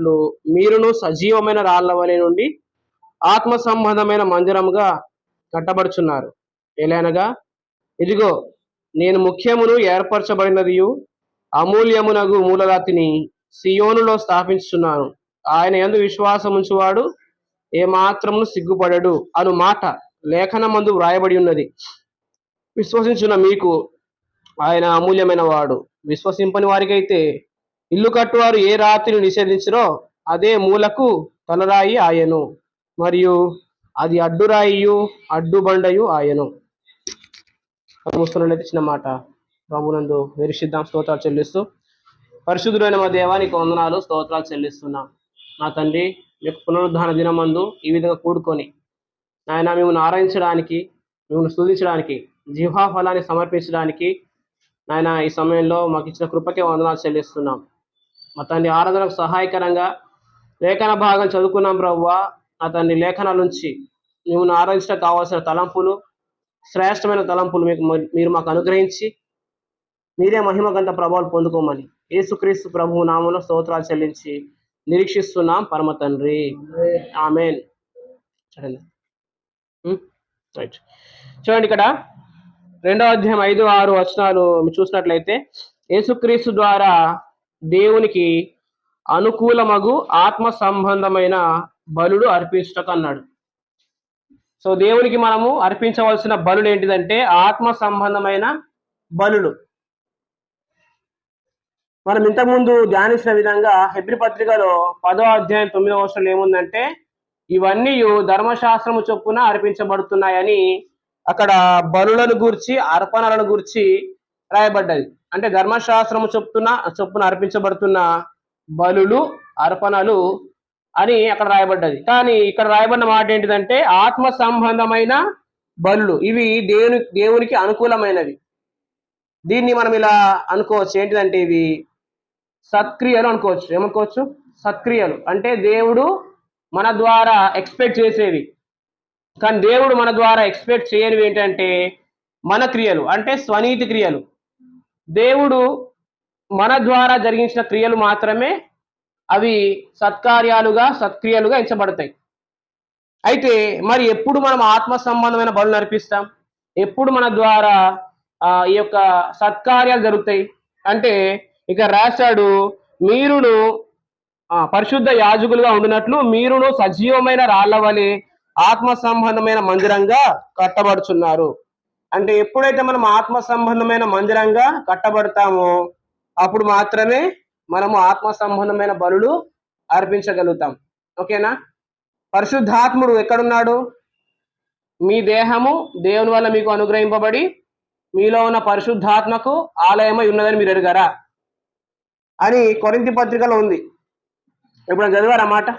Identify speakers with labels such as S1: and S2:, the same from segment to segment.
S1: ఉన్నట్లు మీరును సజీవమైన రాళ్ల వలె నుండి ఆత్మ సంబంధమైన మందిరముగా కట్టబడుచున్నారు. ఎలానగా ఇదిగో నేను ముఖ్యమును ఏర్పరచబడినదియు అమూల్యమునగు మూలరాతిని సియోనులో స్థాపించుచున్నాను. ఆయన యందు విశ్వాసం ఉంచువాడు ఏమాత్రమును సిగ్గుపడడు అను మాట లేఖనమందు వ్రాయబడి ఉన్నది. విశ్వసించున్న మీకు ఆయన అమూల్యమైన వాడు. విశ్వసింపని వారికైతే ఇల్లు కట్టువారు ఏ రాతిని నిషేధించరో అదే మూలకు తలరాయి ఆయను, మరియు అది అడ్డురాయియు అడ్డుబండయు ఆయను. మూస్తున్నట్లయితే చిన్న మాట ప్రభునందు నిరీక్షిద్దాం. స్తోత్రాలు చెల్లిస్తూ పరిశుద్ధుడైన మా దేవానికి వందనాలు, స్తోత్రాలు చెల్లిస్తున్నాం. నా తండ్రి, మీకు పునరుద్ధాన దినమందు ఈ విధంగా కూడుకొని నాయన మిమ్మల్ని ఆరాధించడానికి, మిమ్మల్ని స్తుతించడానికి, జిహ్వా ఫలాన్ని సమర్పించడానికి నాయన ఈ సమయంలో మాకు ఇచ్చిన కృపకే వందనాలు చెల్లిస్తున్నాం. మా తండ్రి, ఆరాధనకు సహాయకరంగా లేఖన భాగం చదువుకున్నాం ప్రభువా. నా తండ్రి, లేఖనాల నుంచి మిమ్మల్ని ఆరాధించడానికి కావాల్సిన తలంపులు, శ్రేష్టమైన తలంపులు మీరు మాకు అనుగ్రహించి మీరే మహిమ గంట ప్రభావాలు పొందుకోమని యేసుక్రీస్తు ప్రభువు నామంలో స్తోత్రాలు చెల్లించి నిరీక్షిస్తున్నాం పరమ తండ్రి. ఆమేన్. రైట్, చూడండి ఇక్కడ 2వ అధ్యాయం 5, 6 వచనాలు మీరు చూసినట్లయితే యేసుక్రీస్తు ద్వారా దేవునికి అనుకూలమగు ఆత్మ సంబంధమైన బలుడు అర్పించుటకు అన్నాడు. సో దేవునికి మనము అర్పించవలసిన బలులు ఏంటిదంటే ఆత్మ సంబంధమైన బలులు. మనం ఇంతకుముందు ధ్యానించిన విధంగా హెబ్రీ పత్రికలో 10వ అధ్యాయం 9వ వచనంలో ఏముందంటే ఇవన్నీ ధర్మశాస్త్రము చొప్పున అర్పించబడుతున్నాయని అక్కడ బలులను గూర్చి, అర్పణలను గూర్చి రాయబడ్డది. అంటే ధర్మశాస్త్రము చొప్పున అర్పించబడుతున్న బలులు, అర్పణలు అని అక్కడ రాయబడ్డది. కానీ ఇక్కడ రాయబడిన మాట ఏంటిదంటే ఆత్మ సంబంధమైన బలులు. ఇవి దేవునికి అనుకూలమైనవి. దీన్ని మనం ఇలా అనుకోవచ్చు, ఏంటిదంటే ఇవి సత్క్రియలు అనుకోవచ్చు. ఏమనుకోవచ్చు? సత్క్రియలు అంటే దేవుడు మన ద్వారా ఎక్స్పెక్ట్ చేసేవి. కానీ దేవుడు మన ద్వారా ఎక్స్పెక్ట్ చేయనివి ఏంటంటే మన క్రియలు, అంటే స్వనీతి క్రియలు. దేవుడు మన ద్వారా జరిగించిన క్రియలు మాత్రమే అవి సత్క్రియలుగా ఎంచబడతాయి. అయితే మరి ఎప్పుడు మనం ఆత్మ సంబంధమైన బలులు అర్పిస్తాం? ఎప్పుడు మన ద్వారా ఈ యొక్క సత్కార్యాలు జరుగుతాయి అంటే ఇక రాశాడు, మీరును పరిశుద్ధ యాజకులుగా ఉండినట్లు మీరును సజీవమైన రాళ్ల వలె ఆత్మ సంబంధమైన మందిరంగా కట్టబడుచున్నారు. అంటే ఎప్పుడైతే మనం ఆత్మ సంబంధమైన మందిరంగా కట్టబడతామో అప్పుడు మాత్రమే మనము ఆత్మ సంబంధమైన బలులు అర్పించగలుగుతాం. ఓకేనా? పరిశుద్ధాత్ముడు ఎక్కడున్నాడు? మీ దేహము దేవుని వల్ల మీకు అనుగ్రహింపబడి మీలో ఉన్న పరిశుద్ధాత్మకు ఆలయమై ఉన్నదని మీరు ఎరుగరా అని కొరింథీ పత్రికలో ఉంది. ఇప్పుడు చదివారా మాట?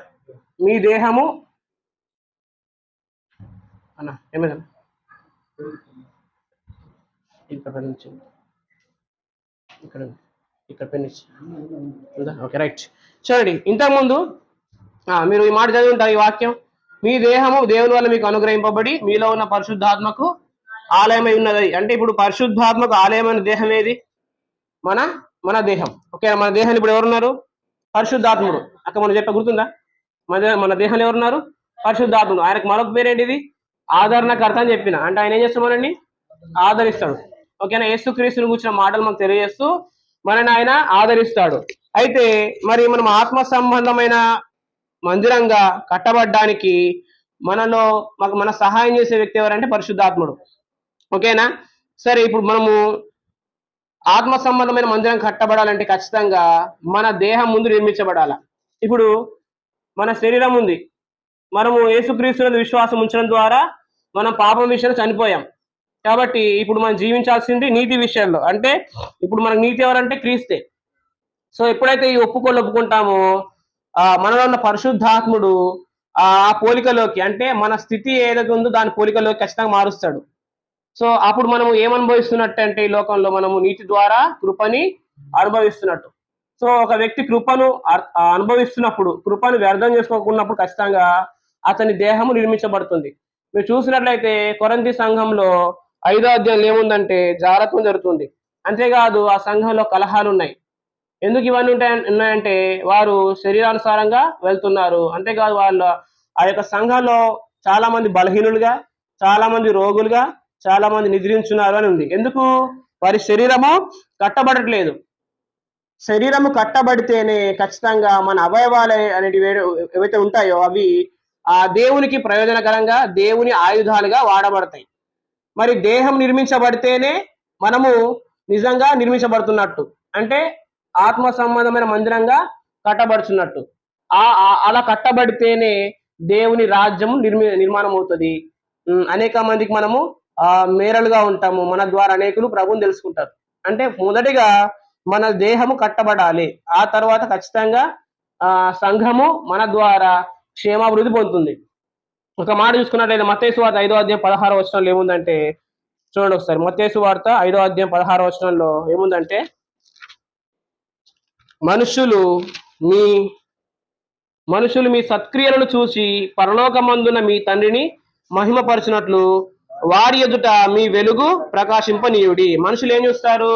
S1: మీ దేహము అన్న ఏమైనా ఇక్కడ పెన్ ఓకే, రైట్. చూడండి, ఇంతకుముందు మీరు ఈ మాట చదివి ఉంటారు, ఈ వాక్యం, మీ దేహము దేవుని వల్ల మీకు అనుగ్రహింపబడి మీలో ఉన్న పరిశుద్ధాత్మకు ఆలయమై ఉన్నది. అంటే ఇప్పుడు పరిశుద్ధాత్మకు ఆలయమైన దేహం ఏది? మన దేహం. ఓకే, మన దేహాన్ని ఇప్పుడు ఎవరున్నారు? పరిశుద్ధాత్ముడు. అక్కడ మనం చెప్పే గుర్తుందా? మన దేహంలో ఎవరున్నారు? పరిశుద్ధాత్ముడు. ఆయనకు మరొక పేరేంటిది? ఆదరణకర్త అని చెప్పిన. అంటే ఆయన ఏం చేస్తామనండి? ఆదరిస్తాడు. ఓకేనా? యేసుక్రీస్తుని కూర్చున్న మాటలు మనకు తెలియజేస్తూ మనని ఆయన ఆదరిస్తాడు. అయితే మరి మనం ఆత్మ సంబంధమైన మందిరంగా కట్టబడ్డానికి మన సహాయం చేసే వ్యక్తి ఎవరంటే పరిశుద్ధాత్ముడు. ఓకేనా? సరే, ఇప్పుడు మనము ఆత్మ సంబంధమైన మందిరం కట్టబడాలంటే ఖచ్చితంగా మన దేహం ముందు నిర్మించబడాల. ఇప్పుడు మన శరీరం ఉంది, మనము యేసుక్రీస్తు విశ్వాసం ఉంచడం ద్వారా మనం పాపం విషయంలో చనిపోయాం. కాబట్టి ఇప్పుడు మనం జీవించాల్సింది నీతి విషయంలో. అంటే ఇప్పుడు మనకు నీతి ఎవరంటే క్రీస్తే. సో ఎప్పుడైతే ఈ ఒప్పుకుంటామో మనలో ఉన్న పరిశుద్ధాత్ముడు ఆ పోలికలోకి, అంటే మన స్థితి ఏదైతే ఉందో దాని పోలికలోకి ఖచ్చితంగా మారుస్తాడు. సో అప్పుడు మనము ఏమనుభవిస్తున్నట్టు అంటే ఈ లోకంలో మనము నీతి ద్వారా కృపని అనుభవిస్తున్నట్టు. సో ఒక వ్యక్తి కృపను అనుభవిస్తున్నప్పుడు, కృపను వ్యర్థం చేసుకోకున్నప్పుడు ఖచ్చితంగా అతని దేహము నిర్మించబడుతుంది. మీరు చూసినట్లయితే కొరింథీ సంఘంలో 5వ అధ్యాయంలో ఏముందంటే జారత్వం జరుగుతుంది. అంతేకాదు ఆ సంఘంలో కలహాలు ఉన్నాయి. ఎందుకు ఇవన్నీ ఉన్నాయంటే వారు శరీరానుసారంగా వెళ్తున్నారు. అంతేకాదు వాళ్ళ ఆ యొక్క సంఘంలో చాలా మంది బలహీనులుగా, చాలా మంది రోగులుగా, చాలా మంది నిద్రించున్నారు అని ఉంది. ఎందుకు? వారి శరీరము కట్టబడట్లేదు. శరీరము కట్టబడితేనే ఖచ్చితంగా మన అవయవాలు అనేటివి ఏవైతే ఉంటాయో అవి ఆ దేవునికి ప్రయోజనకరంగా దేవుని ఆయుధాలుగా వాడబడతాయి. మరి దేహం నిర్మించబడితేనే మనము నిజంగా నిర్మించబడుతున్నట్టు. అంటే ఆత్మ సంబంధమైన మందిరంగా కట్టబడుచున్నట్టు. అలా కట్టబడితేనే దేవుని రాజ్యం నిర్మాణం అవుతుంది. అనేక మందికి మనము మేరలుగా ఉంటాము. మన ద్వారా అనేకులు ప్రభువుని తెలుసుకుంటారు. అంటే మొదటిగా మన దేహము కట్టబడాలి. ఆ తర్వాత ఖచ్చితంగా సంఘము మన ద్వారా క్షేమాభివృద్ధి పొందుతుంది. ఒక మాట చూసుకున్నట్లయితే మత్తయి సువార్త 5వ అధ్యాయం 16వ వచనంలో ఏముందంటే, చూడండి ఒకసారి. మత్తయి సువార్త 5వ అధ్యాయం 16వ వచనంలో ఏముందంటే, మనుషులు మీ సత్క్రియలను చూసి పరలోకమందున మీ తండ్రిని మహిమపరచినట్లు వారి ఎదుట మీ వెలుగు ప్రకాశింపనీయుడి. మనుషులు ఏం చూస్తారు?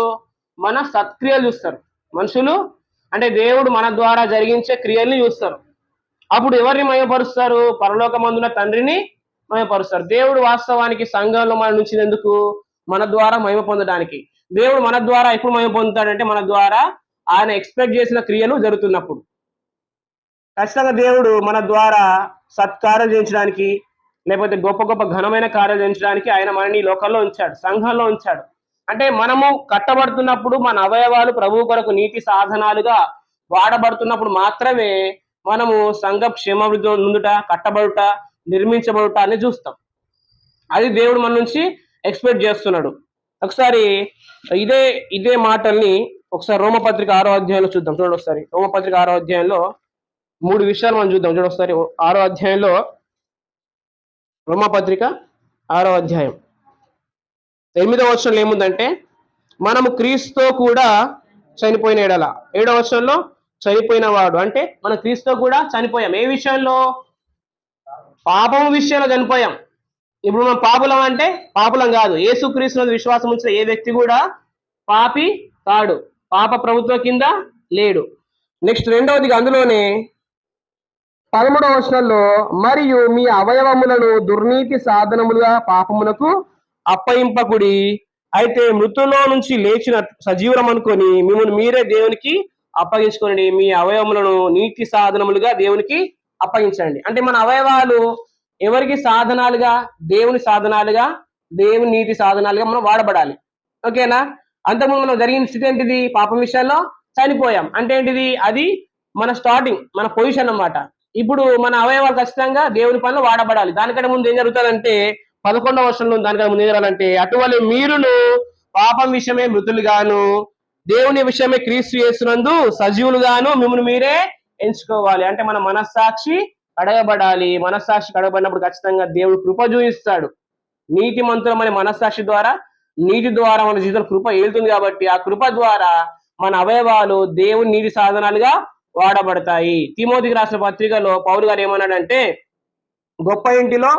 S1: మన సత్క్రియలు చూస్తారు. మనుషులు అంటే దేవుడు మన ద్వారా జరిగించే క్రియల్ని చూస్తారు. అప్పుడు ఎవరిని మహిమపరుస్తారు? పరలోకమందున తండ్రిని మహిమపరుస్తారు. దేవుడు వాస్తవానికి సంఘంలో మన నుంచి ఎందుకు? మన ద్వారా మహిమ పొందడానికి. దేవుడు మన ద్వారా ఎప్పుడు మహిమ పొందుతాడంటే మన ద్వారా ఆయన ఎక్స్పెక్ట్ చేసిన క్రియలు జరుగుతున్నప్పుడు. ఖచ్చితంగా దేవుడు మన ద్వారా సత్కార్యం చేయించడానికి, లేకపోతే గొప్ప గొప్ప ఘనమైన కార్యాలు చేయించడానికి ఆయన మనని లోకంలో ఉంచాడు, సంఘంలో ఉంచాడు. అంటే మనము కట్టబడుతున్నప్పుడు మన అవయవాలు ప్రభువు కొరకు నీతి సాధనాలుగా వాడబడుతున్నప్పుడు మాత్రమే మనము సంఘ క్షేమాభివృద్ధి ముందుట, కట్టబడుట, నిర్మించబడుట అని చూస్తాం. అది దేవుడు మన నుంచి ఎక్స్పెక్ట్ చేస్తున్నాడు. ఒకసారి ఇదే మాటల్ని ఒకసారి రోమపత్రిక 6వ అధ్యాయంలో చూద్దాం. చూడండి ఒకసారి. రోమపత్రిక 6వ అధ్యాయంలో 3 విషయాలు మనం చూద్దాం. చూడండి ఒకసారి. 6వ అధ్యాయంలో, రోమపత్రిక 6వ అధ్యాయం 8వ వచనంలో ఏముందంటే, మనము క్రీస్తుతో కూడా చనిపోయిన ఎడల. 7వ వచనంలో చనిపోయిన వాడు అంటే మనం క్రీస్తుతో కూడా చనిపోయాం. ఏ విషయంలో? పాపం విషయంలో చనిపోయాం. ఇప్పుడు మనం పాపులం అంటే పాపులం కాదు. యేసుక్రీస్తు విశ్వాసం ఉంచిన ఏ వ్యక్తి కూడా పాపి కాడు, పాప ప్రభుత్వం కింద లేడు. నెక్స్ట్ రెండవదిగా అందులోనే 13వ వచనంలో, మరియు మీ అవయవములను దుర్నీతి సాధనములుగా పాపమునకు అప్పయింపకుడి, అయితే మృతుల్లో నుంచి లేచిన సజీవులం అనుకొని మిమ్మల్ని మీరే దేవునికి అప్పగించుకోండి. మీ అవయవములను నీతి సాధనములుగా దేవునికి అప్పగించండి. అంటే మన అవయవాలు ఎవరికి సాధనాలుగా? దేవుని సాధనాలుగా, దేవుని నీతి సాధనాలుగా మనం వాడబడాలి. ఓకేనా? అంతకుముందు మనం జరిగిన స్థితి ఏంటిది? పాపం విషయాల్లో చనిపోయాం. అంటే ఏంటిది? అది మన స్టార్టింగ్, మన పొజిషన్ అన్నమాట. ఇప్పుడు మన అవయవాలు ఖచ్చితంగా దేవుని పనిలో వాడబడాలి. దానికంటే ముందు ఏం జరుగుతుందంటే 11వ వచనంలో దానికంటే ముందు ఏం జరగాలంటే, అటువలే మీరును పాపం విషయమే మృతులుగాను, దేవుని విషయమే క్రీస్తు యేసునందు సజీవులుగాను మిమ్మల్ని మీరే ఎంచుకోవాలి. అంటే మన మనస్సాక్షి కడగబడాలి. మనస్సాక్షి కడగబడినప్పుడు ఖచ్చితంగా దేవుడు కృప చూపిస్తాడు. నీతిమంతులమనే మనస్సాక్షి ద్వారా, నీతి ద్వారా మన జీవితంలో కృప ఏలుతుంది. కాబట్టి ఆ కృప ద్వారా మన అవయవాలు దేవుని నీతి సాధనాలుగా వాడబడతాయి. తిమోతికి రాసిన పత్రికలో పౌలు గారు ఏమన్నాడంటే, గొప్ప ఇంటిలో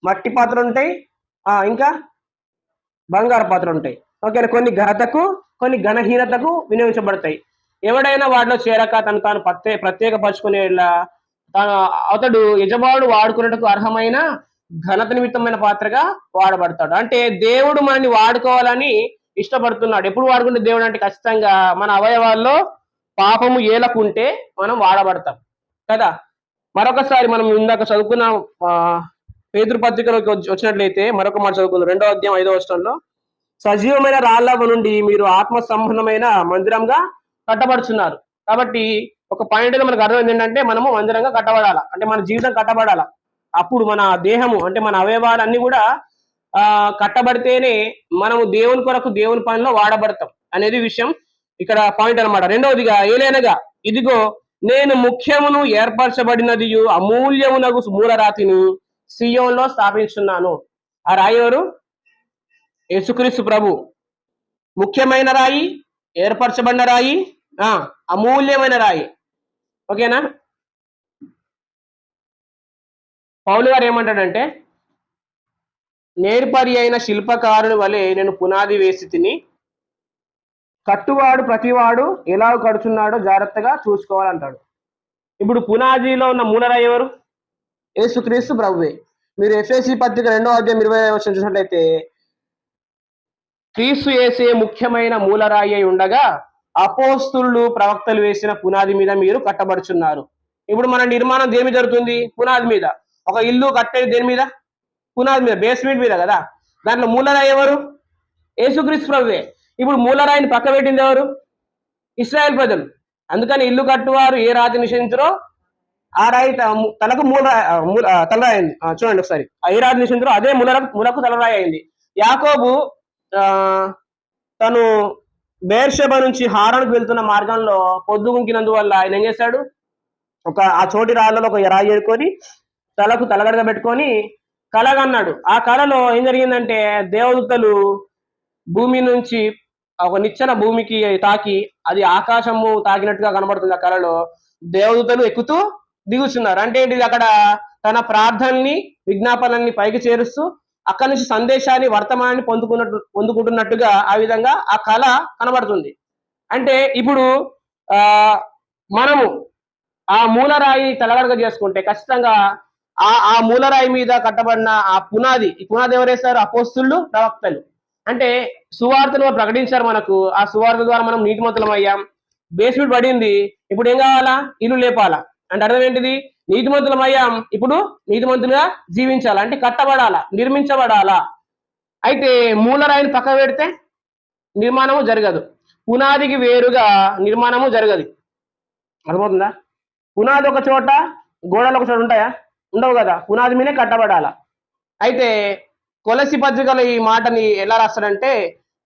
S1: మట్టి పాత్రలు ఉంటాయి, ఇంకా బంగారు పాత్రలు ఉంటాయి. ఓకేనా? కొన్ని ఘనతకు, కొన్ని ఘనహీనతకు వినియోగించబడతాయి. ఎవడైనా వాటిలో చేరక తను తాను ప్రత్యేకపరుచుకునేలా అతడు యజమానుడు వాడుకున్నట్టుకు అర్హమైన ఘనత నిమిత్తమైన పాత్రగా వాడబడతాడు. అంటే దేవుడు మనని వాడుకోవాలని ఇష్టపడుతున్నాడు. ఎప్పుడు వాడుకుంటే దేవుడు అంటే ఖచ్చితంగా మన అవయవాల్లో పాపము ఏలకుంటే మనం వాడబడతాం కదా. మరొకసారి మనం ఇందాక చదువుకున్న పేతురు పత్రికలోకి వచ్చినట్లయితే మరొక మాట చదువుకుందాం. 2వ అధ్యాయం 5వ వచనంలో, సజీవమైన రాళ్ళ నుండి మీరు ఆత్మ సంబంధమైన మందిరంగా కట్టబడుచున్నారు. కాబట్టి ఒక పాయింట్ మనకు అర్థమైంది ఏంటంటే, మనము మందిరంగా కట్టబడాలా, అంటే మన జీవితం కట్టబడాలా. అప్పుడు మన దేహము అంటే మన అవయవాలన్నీ కూడా కట్టబడితేనే మనము దేవుని కొరకు దేవుని పనిలో వాడబడతాం అనేది విషయం ఇక్కడ పాయింట్ అనమాట. రెండవదిగా, ఏలైనగా ఇదిగో నేను ముఖ్యమును ఏర్పరచబడినది అమూల్యమునగు మూలరాతిని సియోన్లో స్థాపించున్నాను. ఆ రాయి ఎవరు? యేసుక్రీస్తు ప్రభు. ముఖ్యమైన రాయి, ఏర్పరచబడిన రాయి, అమూల్యమైన రాయి. ఓకేనా? పౌలు గారు ఏమంటాడంటే, నేర్పరి అయిన శిల్పకారుని వలె నేను పునాది వేసి తిని కట్టువాడు ప్రతివాడు ఎలా కడుచున్నాడో జాగ్రత్తగా చూసుకోవాలంటాడు. ఇప్పుడు పునాదిలో ఉన్న మూలరాయి ఎవరు? యేసుక్రీస్తు ప్రభువే. మీరు ఎఫెసీ పత్రిక 2వ అధ్యాయం 20వ వచనం చూసినట్లయితే, క్రీస్తు యేసే ముఖ్యమైన మూలరాయి అయి ఉండగా అపోస్తులు ప్రవక్తలు వేసిన పునాది మీద మీరు కట్టబడుచున్నారు. ఇప్పుడు మన నిర్మాణం దేని మీద జరుగుతుంది? పునాది మీద. ఒక ఇల్లు కట్టేది దేని మీద? పునాది మీద, బేస్మెంట్ మీద కదా. దాంట్లో మూలరాయి ఎవరు? యేసుక్రీస్తు ప్రభువే. ఇప్పుడు మూలరాయిని పక్క పెట్టింది ఎవరు? ఇశ్రాయేల్ ప్రజలు. అందుకని ఇల్లు కట్టువారు ఏ రాతి నిషేధించరో ఆ రాయి తలకు తలరాయి అయింది. చూడండి ఒకసారి, ఏ రాతి నిషేధించరో అదే మూలకు తలరాయి అయింది. యాకోబు తను బేర్షెబా నుంచి హారానికి వెళ్తున్న మార్గంలో పొద్దుగుంకినందువల్ల ఆయన ఏం చేశాడు? ఆ చోటి రాళ్ళలో ఒక రాయి ఏరుకొని తలకు తలగడగా పెట్టుకొని కలగన్నాడు. ఆ కళలో ఏం జరిగిందంటే, దేవదూతలు భూమి నుంచి ఒక నిచ్చెన భూమికి తాకి అది ఆకాశము తాకినట్టుగా కనబడుతుంది. ఆ కళలో దేవదూతలు ఎక్కుతూ దిగుచున్నారు. అంటే ఏంటిది? అక్కడ తన ప్రార్థనని, విజ్ఞాపనల్ని పైకి చేరుస్తూ అక్కడి నుంచి సందేశాన్ని, వర్తమానాన్ని పొందుకుంటున్నట్టుగా ఆ విధంగా ఆ కళ కనబడుతుంది. అంటే ఇప్పుడు మనము ఆ మూలరాయి తలగడగా చేసుకుంటే ఖచ్చితంగా ఆ మూలరాయి మీద కట్టబడిన ఆ పునాది ఎవరేస్తారు? అపోస్తులు, ప్రవక్తలు. అంటే సువార్తను ప్రకటించారు మనకు. ఆ సువార్త ద్వారా మనం నీతిమంతులం అయ్యాం. బేస్మెంట్ పడింది. ఇప్పుడు ఏం కావాలా? ఇల్లు లేపాలా. అంటే అర్థం ఏంటిది? నీతిమంతులం అయ్యాం, ఇప్పుడు నీతిమంతులుగా జీవించాలా, అంటే కట్టబడాలా, నిర్మించబడాలా. అయితే మూలరాయిని పక్క పెడితే నిర్మాణము జరగదు. పునాదికి వేరుగా నిర్మాణము జరగదు. అర్థమవుతుందా? పునాది ఒక చోట, గోడలు ఒక చోట ఉంటాయా? ఉండవు కదా. పునాది మీదే కట్టబడాలా. అయితే కొలసి పత్రికలో ఈ మాటని ఎలా రాస్తాడంటే,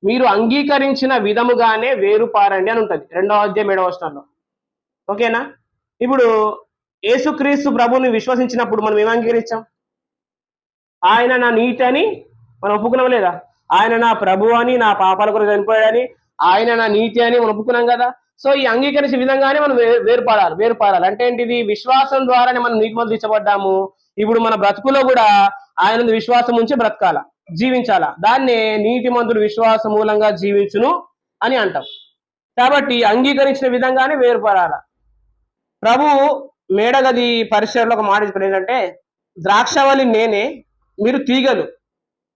S1: మీరు అంగీకరించిన విధముగానే వేరుపారండి అని ఉంటుంది 2వ అధ్యాయం 7వ వచనంలో. ఓకేనా? ఇప్పుడు యేసుక్రీస్తు ప్రభుని విశ్వసించినప్పుడు మనం ఏం అంగీకరించాం? ఆయన నా నీతి అని మనం ఒప్పుకున్నాం లేదా? ఆయన నా ప్రభు అని, నా పాపాల కొరకు చనిపోయాడని, ఆయన నా నీతి అని మనం ఒప్పుకున్నాం కదా. సో ఈ అంగీకరించే విధంగానే మనం వేరుపారాలి. అంటే ఏంటిది? విశ్వాసం ద్వారానే మనం నీతిమంతులు తీర్చబడ్డాము. ఇప్పుడు మన బ్రతుకులో కూడా ఆయన విశ్వాసం ఉంచి బ్రతకాల, జీవించాలా. దాన్నే నీతిమంతుడు విశ్వాస మూలంగా జీవించును అని అంటాం. కాబట్టి అంగీకరించిన విధంగానే వేరుపడాల. ప్రభు మేడగది పరిసరలో ఒక మాట చెప్పాడు ఏంటంటే, ద్రాక్షవల్లి నేనే, మీరు తీగలు.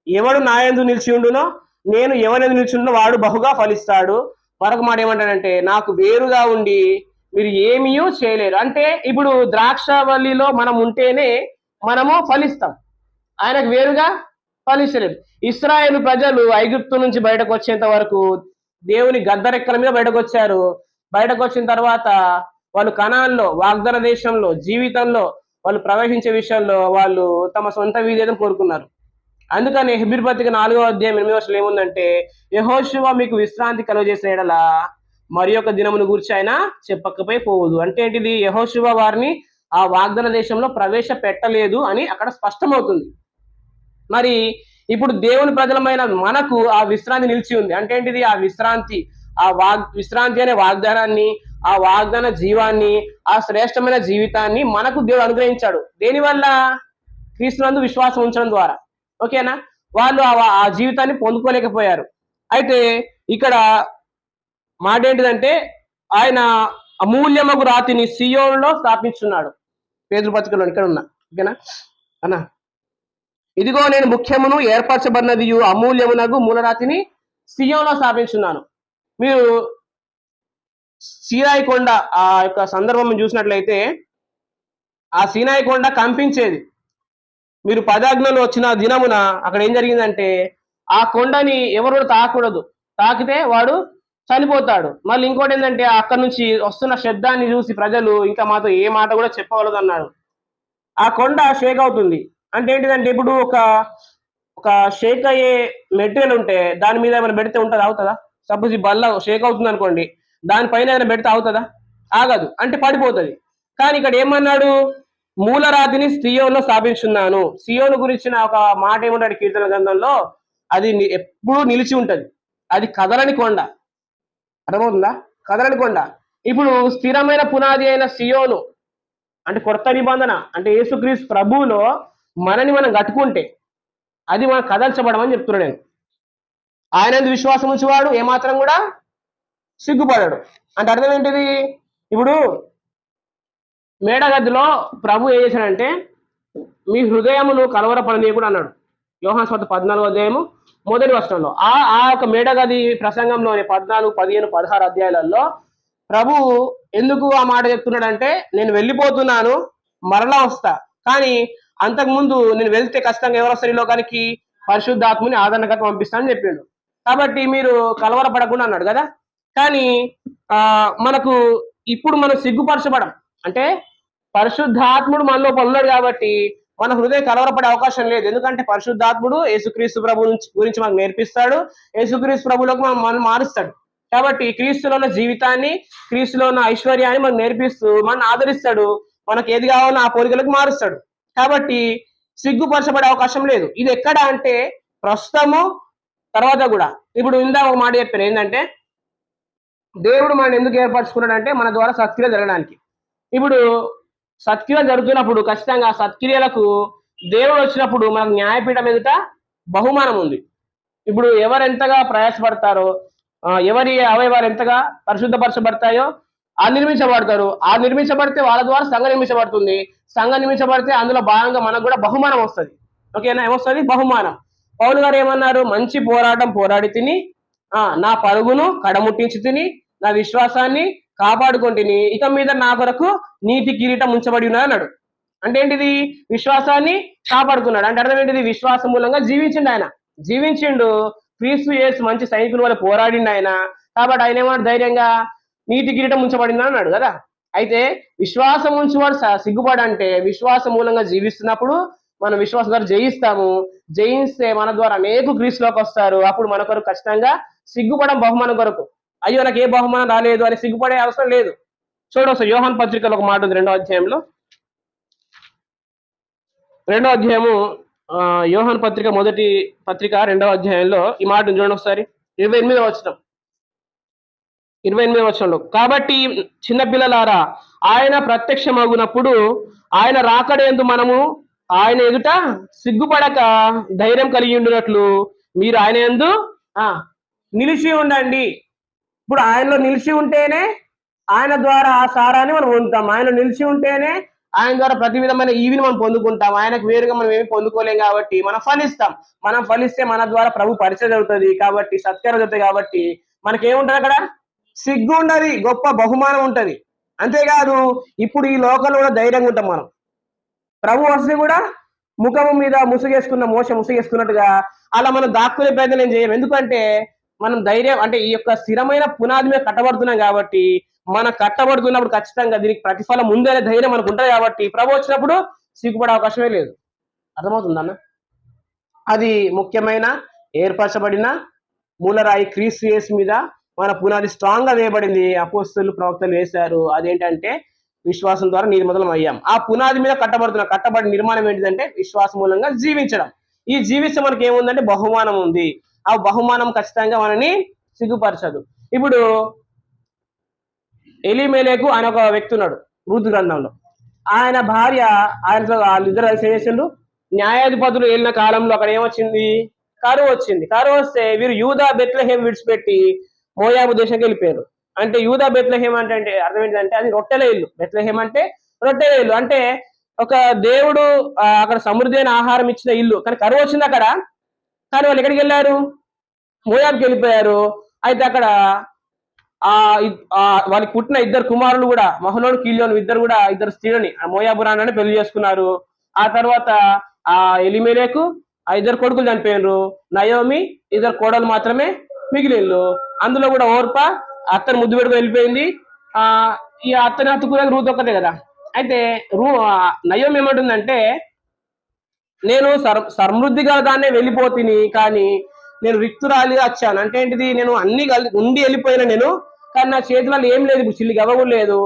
S1: ఎవడు నా యందు నిలిచి ఉండునో, నేను ఎవరెందు నిలిచి ఉండునో వాడు బహుగా ఫలిస్తాడు. మరొక మాట ఏమంటాడంటే, నాకు వేరుగా ఉండి మీరు ఏమీ చేయలేరు. అంటే ఇప్పుడు ద్రాక్షవల్లిలో మనం ఉంటేనే మనము ఫలిస్తాం, ఆయనకు వేరుగా ఫలించలేదు. ఇశ్రాయేలు ప్రజలు ఐగుప్తు నుంచి బయటకు వచ్చేంత వరకు దేవుని గద్దరెక్కల మీద బయటకు వచ్చారు. బయటకు వచ్చిన తర్వాత వాళ్ళు కనాన్లో, వాగ్దాన దేశంలో, జీవితంలో వాళ్ళు ప్రవేశించే విషయంలో వాళ్ళు తమ సొంత విధేయతను కోరుకున్నారు. అందుకని హెబ్రీ పత్రిక 4వ అధ్యాయం 8వ వచనంలో ఏముందంటే, యెహోషువ మీకు విశ్రాంతి కలుగజేసిన యెడల మరి యొక్క దినమును గురించి ఆయన చెప్పకపోయి పోవదు. అంటే ఏంటిది? యెహోషువ వారిని ఆ వాగ్దాన దేశంలో ప్రవేశపెట్టలేదు అని అక్కడ స్పష్టమవుతుంది. మరి ఇప్పుడు దేవుని ప్రజలమైన మనకు ఆ విశ్రాంతి నిలిచి ఉంది. అంటే ఏంటిది? ఆ విశ్రాంతి, విశ్రాంతి అనే వాగ్దానాన్ని, ఆ వాగ్దాన జీవాన్ని, ఆ శ్రేష్టమైన జీవితాన్ని మనకు దేవుడు అనుగ్రహించాడు. దేనివల్ల? క్రీస్తునందు విశ్వాసం ఉంచడం ద్వారా. ఓకేనా? వాళ్ళు ఆ జీవితాన్ని పొందుకోలేకపోయారు. అయితే ఇక్కడ మాట ఏంటిదంటే, ఆయన అమూల్యమగు రాతిని సియోనులో స్థాపించున్నాడు. పేతురు పత్రికలో ఇక్కడ ఉన్నా. ఓకేనా అన్నా? ఇదిగో నేను ముఖ్యమును ఏర్పరచబడినది అమూల్యమునగు మూలరాతిని సియోనులో స్థాపించున్నాను. మీరు సీనాయి కొండ ఆ యొక్క సందర్భం చూసినట్లయితే, ఆ సీనాయి కొండ కంపించేది. మీరు 10 ఆజ్ఞలు వచ్చిన దినమున అక్కడ ఏం జరిగిందంటే, ఆ కొండని ఎవరు తాకూడదు, తాకితే వాడు చనిపోతాడు. మళ్ళీ ఇంకోటి ఏంటంటే, అక్కడ నుంచి వస్తున్న శబ్దాన్ని చూసి ప్రజలు ఇంకా మాతో ఏ మాట కూడా చెప్పవలదు అన్నాడు. ఆ కొండ షేక్ అవుతుంది. అంటే ఏంటిదంటే, ఇప్పుడు ఒక షేక్ అయ్యే మెటీరియల్ ఉంటే దాని మీద ఏమైనా పెడితే ఉంటుంది, అవుతుందా? సపోజ్ ఈ బల్ల షేక్ అవుతుంది అనుకోండి, దానిపైన ఏమైనా పెడితే అవుతుందా? ఆగదు, అంటే పడిపోతుంది. కానీ ఇక్కడ ఏమన్నాడు? మూలరాతిని సియోనులో స్థాపించున్నాను. సియోను గురించిన ఒక మాట ఏమంటాడు కీర్తన గ్రంథంలో? అది ఎప్పుడూ నిలిచి ఉంటది, అది కదలని కొండ. అర్థమవుతుందా? కదలని కొండ. ఇప్పుడు స్థిరమైన పునాది అయిన సియోను అంటే కొత్త నిబంధన, అంటే యేసుక్రీస్తు ప్రభువులో మనని మనం కట్టుకుంటే అది మనం కదల్చబడమని చెప్తున్నాడు నేను. ఆయన విశ్వాసం ఉంచేవాడు ఏమాత్రం కూడా సిగ్గుపడాడు. అంటే అర్థం ఏంటిది? ఇప్పుడు మేడగదిలో ప్రభు ఏం చేశాడంటే, మీ హృదయమును కలవరపడనీయకుడు అన్నాడు. యోహాను సువార్త 14వ అధ్యాయము మొదటి వచనంలో. ఆ యొక్క మేడగది ప్రసంగంలోని 14, 15, 16 అధ్యాయాలలో ప్రభు ఎందుకు ఆ మాట చెప్తున్నాడంటే, నేను వెళ్ళిపోతున్నాను, మరలా వస్తా, కానీ అంతకుముందు నేను వెళ్తే ఖచ్చితంగా ఎవరు వస్తారు ఈ లోకానికి? పరిశుద్ధాత్ముని ఆదరణకర్త పంపిస్తానని చెప్పిండు. కాబట్టి మీరు కలవరపడకుండా అన్నాడు కదా. కానీ మనకు ఇప్పుడు మనం సిగ్గుపరచబడం అంటే పరిశుద్ధాత్ముడు మనలో ఉన్నాడు కాబట్టి మన హృదయం కలవరపడే అవకాశం లేదు. ఎందుకంటే పరిశుద్ధాత్ముడు యేసుక్రీస్తు ప్రభు గురించి మనకు నేర్పిస్తాడు, యేసుక్రీస్తు ప్రభులకు మనం మారుస్తాడు. కాబట్టి క్రీస్తులో ఉన్న జీవితాన్ని, క్రీస్తులో ఉన్న ఐశ్వర్యాన్ని మనకు నేర్పిస్తూ మనం ఆదరిస్తాడు, మనకు ఏది కావాలో ఆ పోలికలకు మారుస్తాడు. కాబట్టి సిగ్గుపరచబడే అవకాశం లేదు. ఇది ఎక్కడ అంటే ప్రస్తుతము, తర్వాత కూడా. ఇప్పుడు ఇందాక ఒక మాట చెప్పాను ఏంటంటే, దేవుడు మనం ఎందుకు ఏర్పరచుకున్నాడు అంటే మన ద్వారా సత్క్రియ జరగడానికి. ఇప్పుడు సత్క్రియ జరుగుతున్నప్పుడు ఖచ్చితంగా ఆ సత్క్రియలకు దేవుడు వచ్చినప్పుడు మనకు న్యాయపీఠం ఎదుట బహుమానం ఉంది. ఇప్పుడు ఎవరు ఎంతగా ప్రయాసపడతారో, ఎవరి అవయవాలు ఎంతగా పరిశుద్ధపరచబడతాయో ఆ నిర్మించబడతారు. ఆ నిర్మించబడితే వాళ్ళ ద్వారా సంఘం నిర్మించబడుతుంది. సంఘం నిర్మించబడితే అందులో భాగంగా మనకు కూడా బహుమానం వస్తుంది. ఓకేనా? ఏమొస్తుంది? బహుమానం. పౌలు గారు ఏమన్నారు? మంచి పోరాటం పోరాడి తిని, నా పరుగును కడముట్టించి తిని, నా విశ్వాసాన్ని కాపాడుకుంటుని, ఇక మీద నా కొరకు నీతి కిరీటం ఉంచబడి ఉన్నది అన్నాడు. అంటే ఏంటిది? విశ్వాసాన్ని కాపాడుకున్నాడు. అంటే అర్థం ఏంటిది? విశ్వాసం మూలంగా జీవించిండు. ఆయన జీవించిండు. క్రీస్తు యేసు మంచి సైనికుల వల్ల పోరాడిండు ఆయన. కాబట్టి ఆయన ఏమన్నాడు? ధైర్యంగా నీతి కిరీటం ఉంచబడింది అన్నాడు కదా. అయితే విశ్వాసం ఉంచేవాడు సిగ్గుపడంటే విశ్వాసం మూలంగా జీవిస్తున్నప్పుడు మనం విశ్వాసం ద్వారా జయిస్తాము. జయిస్తే మన ద్వారా అనేక క్రీస్తులోకి వస్తారు. అప్పుడు మన కొరకు ఖచ్చితంగా సిగ్గుపడం బహుమానం కొరకు. అయ్యో నాకు ఏ బహుమానం రాలేదు అని సిగ్గుపడే అవసరం లేదు. చూడవచ్చు యోహాను పత్రికలో ఒక మాట ఉంది, 2వ అధ్యాయంలో. 2వ అధ్యాయము యోహాను పత్రిక మొదటి పత్రిక 2వ అధ్యాయంలో ఈ మాట చూడండి ఒకసారి. 28వ వచనం. 28వ వచనంలో, కాబట్టి చిన్నపిల్లలారా ఆయన ప్రత్యక్షమగునప్పుడు ఆయన రాకడేందు మనము ఆయన ఎదుట సిగ్గుపడక ధైర్యం కలిగి ఉండినట్లు మీరు ఆయన యందు నిలిచి ఉండండి. ఇప్పుడు ఆయనలో నిలిచి ఉంటేనే ఆయన ద్వారా ఆ సారాన్ని మనం పొందుతాం. ఆయనలో నిలిచి ఉంటేనే ఆయన ద్వారా ప్రతి విధమైన ఈవిని మనం పొందుకుంటాం. ఆయనకు వేరుగా మనం ఏమి పొందుకోలేం కాబట్టి మనం ఫలిస్తాం. మనం ఫలిస్తే మన ద్వారా ప్రభు పరిచయం జరుగుతుంది, కాబట్టి సత్కారం జరుగుతుంది. కాబట్టి మనకేముంటది అక్కడ? సిగ్గు ఉండదు, గొప్ప బహుమానం ఉంటది. అంతేకాదు ఇప్పుడు ఈ లోకంలో కూడా ధైర్యంగా ఉంటాం మనం. ప్రభు వస్తే కూడా ముఖము మీద ముసుగేసుకున్న ముసుగేసుకున్నట్టుగా అలా మనం దాక్కునే ప్రయత్నం చేయం. ఎందుకంటే మనం ధైర్యం అంటే ఈ యొక్క స్థిరమైన పునాది మీద కట్టబడుతున్నాం కాబట్టి, మనం కట్టబడుతున్నప్పుడు ఖచ్చితంగా దీనికి ప్రతిఫలం ముందే ధైర్యం మనకు ఉంటుంది. కాబట్టి ప్రభు వచ్చినప్పుడు సిగ్గుపడే అవకాశమే లేదు. అర్థమవుతుందన్న? అది ముఖ్యమైన ఏర్పరచబడిన మూలరాయి క్రీస్తు యేసు మీద మన పునాది స్ట్రాంగ్ గా వేయబడింది. అపోస్తలులు, ప్రవక్తలు వేశారు. అదేంటంటే విశ్వాసం ద్వారా నిర్మలం అయ్యాం. ఆ పునాది మీద కట్టబడిన నిర్మాణం ఏంటిదంటే విశ్వాసం మూలంగా జీవించడం. ఈ జీవిస్తే మనకి ఏముందంటే బహుమానం ఉంది. ఆ బహుమానం ఖచ్చితంగా మనని సిగ్గుపరచదు. ఇప్పుడు ఎలీమెలెకు ఆయన ఒక వ్యక్తి ఉన్నాడు రూతు గ్రంథంలో. ఆయన భార్య, ఆయనతో వాళ్ళిద్దరు కలిసి చేసిండు. న్యాయాధిపతులు వెళ్ళిన కాలంలో అక్కడ ఏమొచ్చింది? కరువు వచ్చింది. కరువు వస్తే వీరు యూదా బెత్లెహేం విడిచిపెట్టి మోయాబు దేశంకి వెళ్ళిపోయారు. అంటే యూదా బెత్లెహేం అంటే అర్థం ఏంటంటే అది రొట్టెల ఇల్లు. బెత్లెహేం అంటే రొట్టెల ఇల్లు. అంటే ఒక దేవుడు అక్కడ సమృద్ధి అయిన ఆహారం ఇచ్చిన ఇల్లు. కానీ కరువు వచ్చింది అక్కడ. కానీ వాళ్ళు ఎక్కడికి వెళ్ళారు? మోయాబ్కి వెళ్ళిపోయారు. అయితే అక్కడ వాళ్ళకి పుట్టిన ఇద్దరు కుమారులు కూడా, మహలోను, కీలియోను, ఇద్దరు స్త్రీలని మోయాబు రాణిని పెళ్లి చేసుకున్నారు. ఆ తర్వాత ఆ ఎలిమెలెకు ఆ ఇద్దరు కొడుకులు చనిపోయినారు. నయోమి ఇద్దరు కోడలు మాత్రమే మిగిలిండ్రు. అందులో కూడా ఓర్ప అత్తను ముద్దు పెట్టుకుని వెళ్ళిపోయింది. ఈ అత్తని హత్తుకునేది రూతు ఒక్కటే కదా. అయితే నయోమి ఏమంటుందంటే, నేను సమృద్ధి గల దాన్నే వెళ్ళిపోతిని, కానీ నేను రిక్తురాలిగా వచ్చాను. అంటే ఏంటిది? నేను అన్ని ఉండి వెళ్ళిపోయినా నేను, కానీ నా చేతులలో ఏం లేదు, ఇప్పుడు చిల్లి గవ్వ లేదు,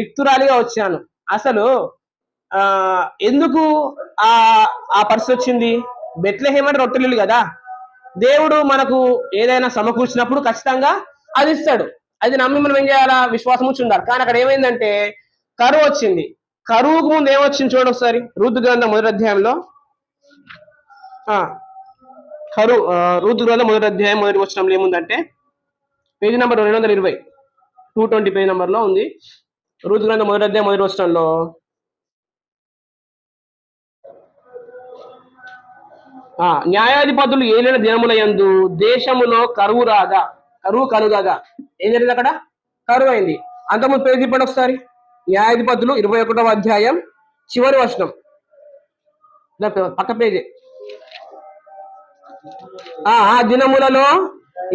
S1: రిక్తురాలిగా వచ్చాను. అసలు ఎందుకు ఆ పరిస్థితి వచ్చింది? బెత్లెహేం అంటే రొట్టెలు కదా. దేవుడు మనకు ఏదైనా సమకూర్చినప్పుడు ఖచ్చితంగా అది ఇస్తాడు. అది నమ్మి మనం ఏం చేయాలా? విశ్వాసం వచ్చి ఉండాలి. కానీ అక్కడ ఏమైందంటే కరువు వచ్చింది. కరువుకు ముందు ఏమొచ్చింది చూడండి ఒకసారి. రూతు గ్రంథం మొదటి అధ్యాయంలో రూతు గ్రంథం మొదటి అధ్యాయం మొదటి వచనంలో ఏముందంటే, పేజీ నెంబర్ 220, 220 పేజ్ నెంబర్ లో ఉంది. రూతు గ్రంథం 1వ అధ్యాయం 1వ వచనంలో న్యాయాధిపతులు ఏలిన దినముల యందు దేశములో కరువు రాగా, కరువు కలుగగా, ఏం జరిగింది అక్కడ? కరువు అయింది. అంతకుముందు పేజీ తిప్పండి ఒకసారి. న్యాయాధిపతులు 21వ అధ్యాయం చివరి వచనం, పక్క పేజీ. ఆ దినములలో